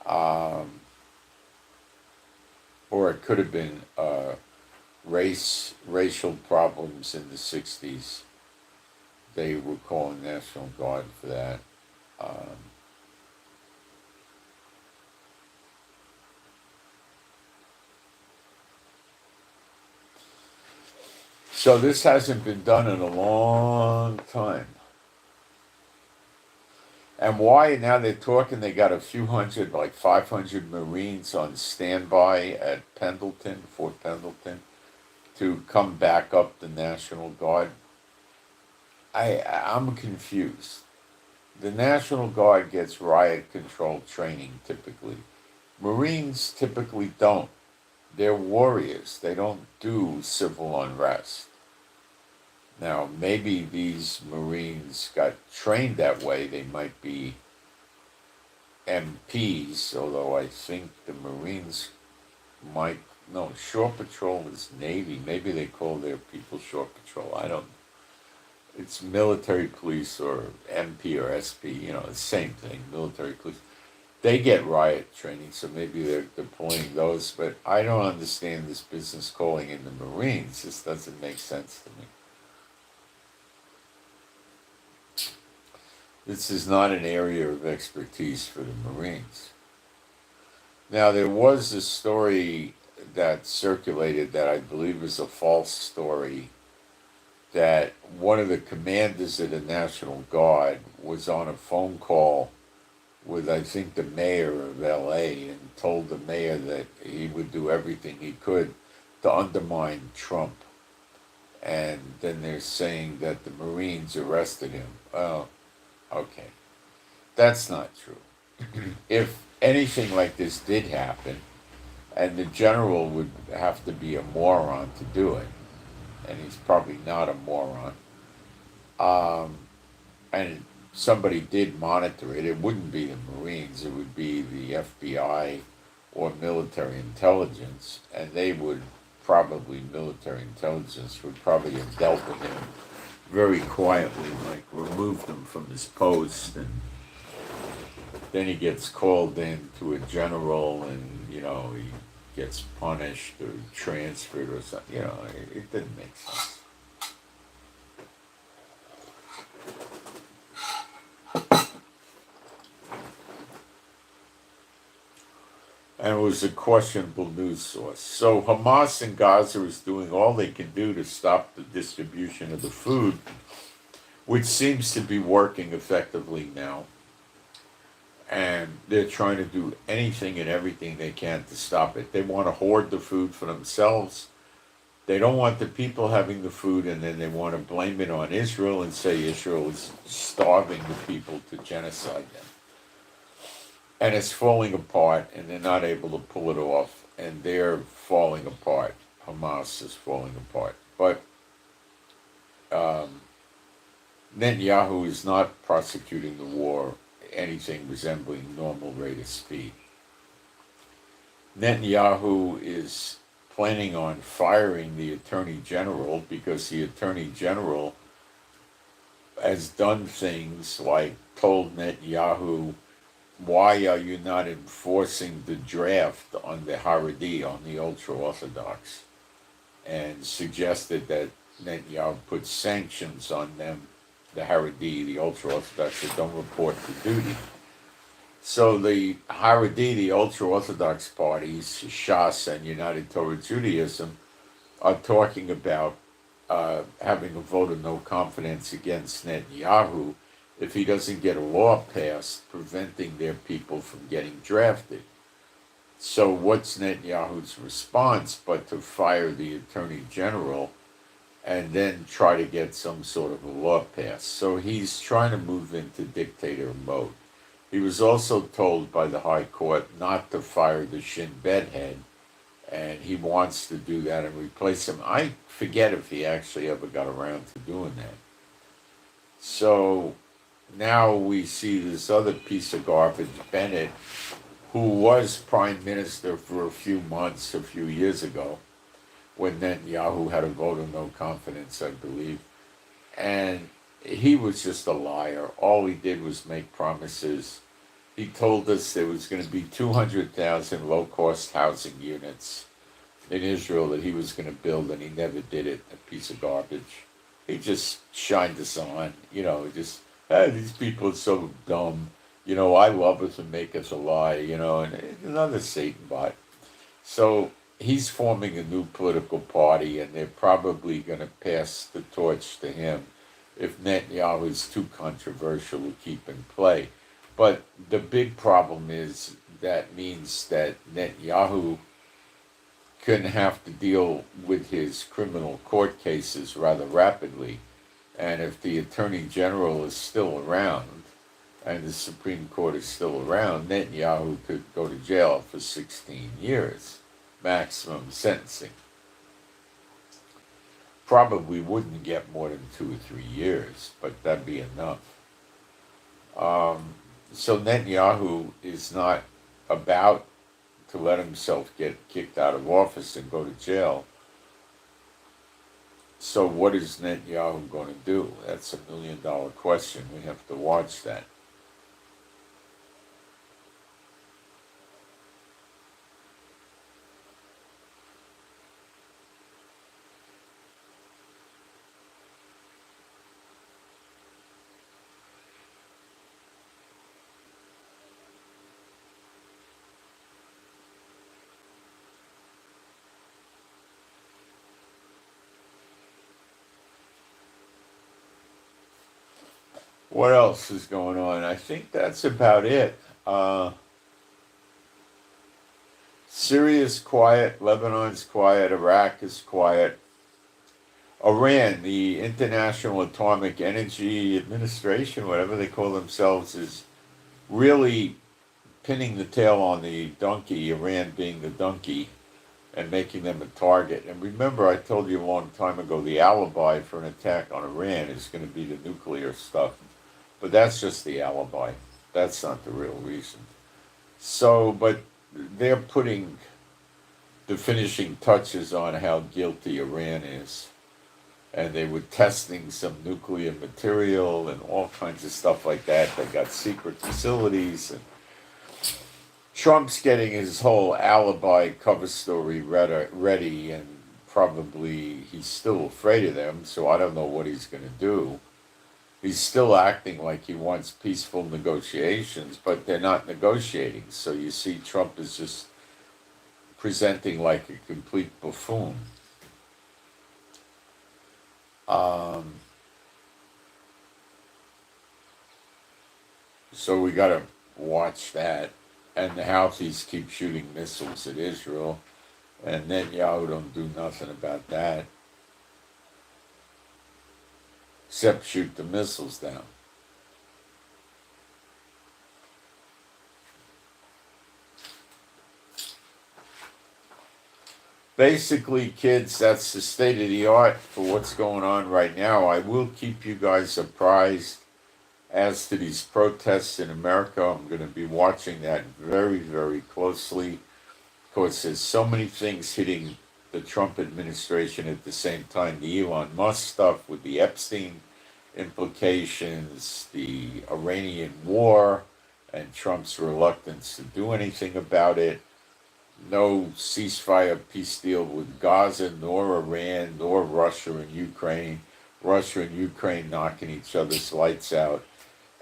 Speaker 1: Um, or it could have been racial problems in the 60s. They were calling National Guard for that. Um, so this hasn't been done in a long time. And why now they're talking they got a few hundred, like 500 Marines on standby at Pendleton, Fort Pendleton, to come back up the National Guard. I'm confused. The National Guard gets riot control training typically. Marines typically don't. They're warriors. They don't do civil unrest. Now, maybe these Marines got trained that way. They might be MPs, although I think the Marines might. No, Shore Patrol is Navy. Maybe they call their people Shore Patrol. I don't. It's military police or MP or SP, the same thing, military police. They get riot training, so maybe they're deploying those, but I don't understand this business calling in the Marines. This doesn't make sense to me. This is not an area of expertise for the Marines. Now, there was a story that circulated that I believe is a false story, that one of the commanders of the National Guard was on a phone call with, I think, the mayor of LA and told the mayor that he would do everything he could to undermine Trump. And then they're saying that the Marines arrested him. Oh, okay. That's not true. If anything like this did happen, and the general would have to be a moron to do it, and he's probably not a moron, and somebody did monitor it, it wouldn't be the Marines, it would be the FBI or military intelligence, and military intelligence would probably have dealt with him very quietly, like removed him from his post, and then he gets called in to a general, and he gets punished or transferred or something. It didn't make sense. And it was a questionable news source. So Hamas in Gaza is doing all they can do to stop the distribution of the food, which seems to be working effectively now. And they're trying to do anything and everything they can to stop it. They want to hoard the food for themselves. They don't want the people having the food, and then they want to blame it on Israel and say Israel is starving the people to genocide them. And it's falling apart, and they're not able to pull it off, and they're falling apart. Hamas is falling apart. But Netanyahu is not prosecuting the war anything resembling normal rate of speed. Netanyahu is planning on firing the Attorney General because the Attorney General has done things like told Netanyahu, why are you not enforcing the draft on the Haredi, on the ultra-Orthodox? And suggested that Netanyahu put sanctions on them, the Haredi, the ultra-Orthodox, that don't report to duty. So the Haredi, the ultra-Orthodox parties, Shas and United Torah Judaism, are talking about having a vote of no confidence against Netanyahu if he doesn't get a law passed preventing their people from getting drafted. So what's Netanyahu's response but to fire the Attorney General and then try to get some sort of a law passed? So he's trying to move into dictator mode. He was also told by the High Court not to fire the Shin Bet head, and he wants to do that and replace him. I forget if he actually ever got around to doing that. So now we see this other piece of garbage, Bennett, who was prime minister for a few months, a few years ago, when Netanyahu had a vote of no confidence, I believe. And he was just a liar. All he did was make promises. He told us there was going to be 200,000 low-cost housing units in Israel that he was going to build, and he never did it. A piece of garbage. He just shined us on, just, these people are so dumb. I loveth and maketh a lie, and another Satan bot. So he's forming a new political party, and they're probably going to pass the torch to him if Netanyahu is too controversial to keep in play. But the big problem is that means that Netanyahu couldn't have to deal with his criminal court cases rather rapidly. And if the Attorney General is still around and the Supreme Court is still around, Netanyahu could go to jail for 16 years, maximum sentencing. Probably wouldn't get more than 2 or 3 years, but that'd be enough. So Netanyahu is not about to let himself get kicked out of office and go to jail. So what is Netanyahu going to do? That's $1 million question. We have to watch that. What else is going on? I think that's about it. Syria's quiet, Lebanon's quiet, Iraq is quiet. Iran, the International Atomic Energy Administration, whatever they call themselves, is really pinning the tail on the donkey, Iran being the donkey, and making them a target. And remember, I told you a long time ago, the alibi for an attack on Iran is going to be the nuclear stuff. But that's just the alibi. That's not the real reason. So, but they're putting the finishing touches on how guilty Iran is. And they were testing some nuclear material and all kinds of stuff like that. They got secret facilities. And Trump's getting his whole alibi cover story ready, and probably he's still afraid of them, so I don't know what he's going to do. He's still acting like he wants peaceful negotiations, but they're not negotiating. So you see Trump is just presenting like a complete buffoon. So we got to watch that. And the Houthis keep shooting missiles at Israel, and Netanyahu don't do nothing about that, except shoot the missiles down. Basically, kids, that's the state of the art for what's going on right now. I will keep you guys apprised as to these protests in America. I'm going to be watching that very, very closely. Of course, there's so many things hitting the Trump administration at the same time. The Elon Musk stuff with the Epstein implications, the Iranian war, and Trump's reluctance to do anything about it. No ceasefire peace deal with Gaza, nor Iran, nor Russia and Ukraine. Russia and Ukraine knocking each other's lights out.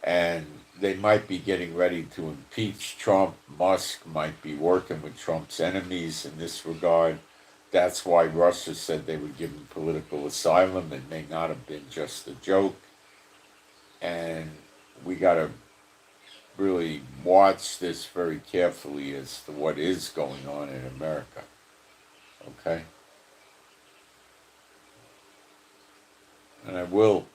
Speaker 1: And they might be getting ready to impeach Trump. Musk might be working with Trump's enemies in this regard. That's why Russia said they would give him political asylum. It may not have been just a joke. And we got to really watch this very carefully as to what is going on in America. Okay? And I will,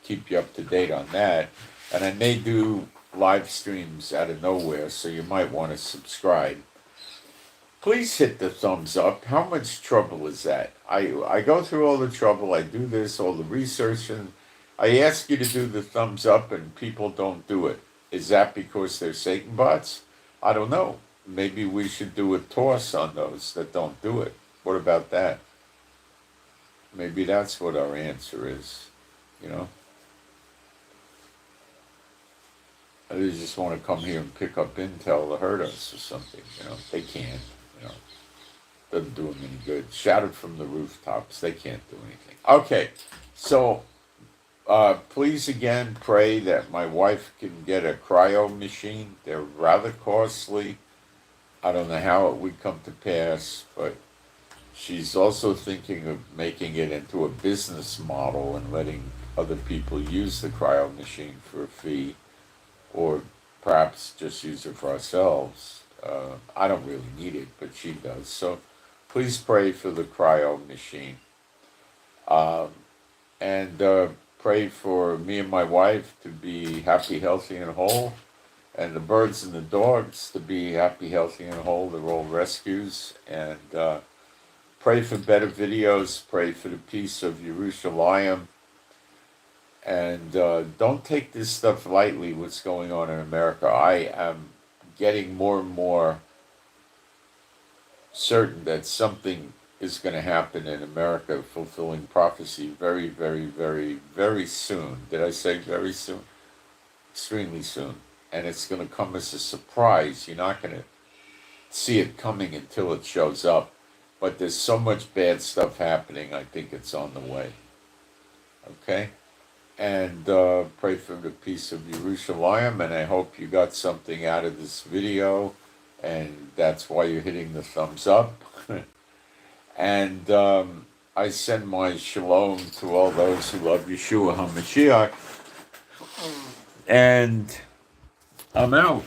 Speaker 1: keep you up to date on that. And I may do live streams out of nowhere, so you might want to subscribe. Please hit the thumbs up. How much trouble is that? I go through all the trouble, I do this, all the research, and I ask you to do the thumbs up and people don't do it. Is that because they're Satan bots? I don't know. Maybe we should do a toss on those that don't do it. What about that? Maybe that's what our answer is. you know. They just want to come here and pick up intel to hurt us or something, you know. They can't, you know. Doesn't do them any good. Shout it from the rooftops. They can't do anything. Okay, so please again pray that my wife can get a cryo machine. They're rather costly. I don't know how it would come to pass, but she's also thinking of making it into a business model and letting other people use the cryo machine for a fee, or perhaps just use it for ourselves. I don't really need it, but she does. So please pray for the cryo machine. And pray for me and my wife to be happy, healthy, and whole, and the birds and the dogs to be happy, healthy, and whole. They're all rescues. And pray for better videos. Pray for the peace of Jerusalem. And don't take this stuff lightly, what's going on in America. I am getting more and more certain that something is going to happen in America, fulfilling prophecy very, very, very, very soon. Did I say very soon? Extremely soon. And it's going to come as a surprise. You're not going to see it coming until it shows up. But there's so much bad stuff happening, I think it's on the way. Okay? And pray for the peace of Jerusalem, and I hope you got something out of this video, and that's why you're hitting the thumbs up. And I send my shalom to all those who love Yeshua HaMashiach, and I'm out.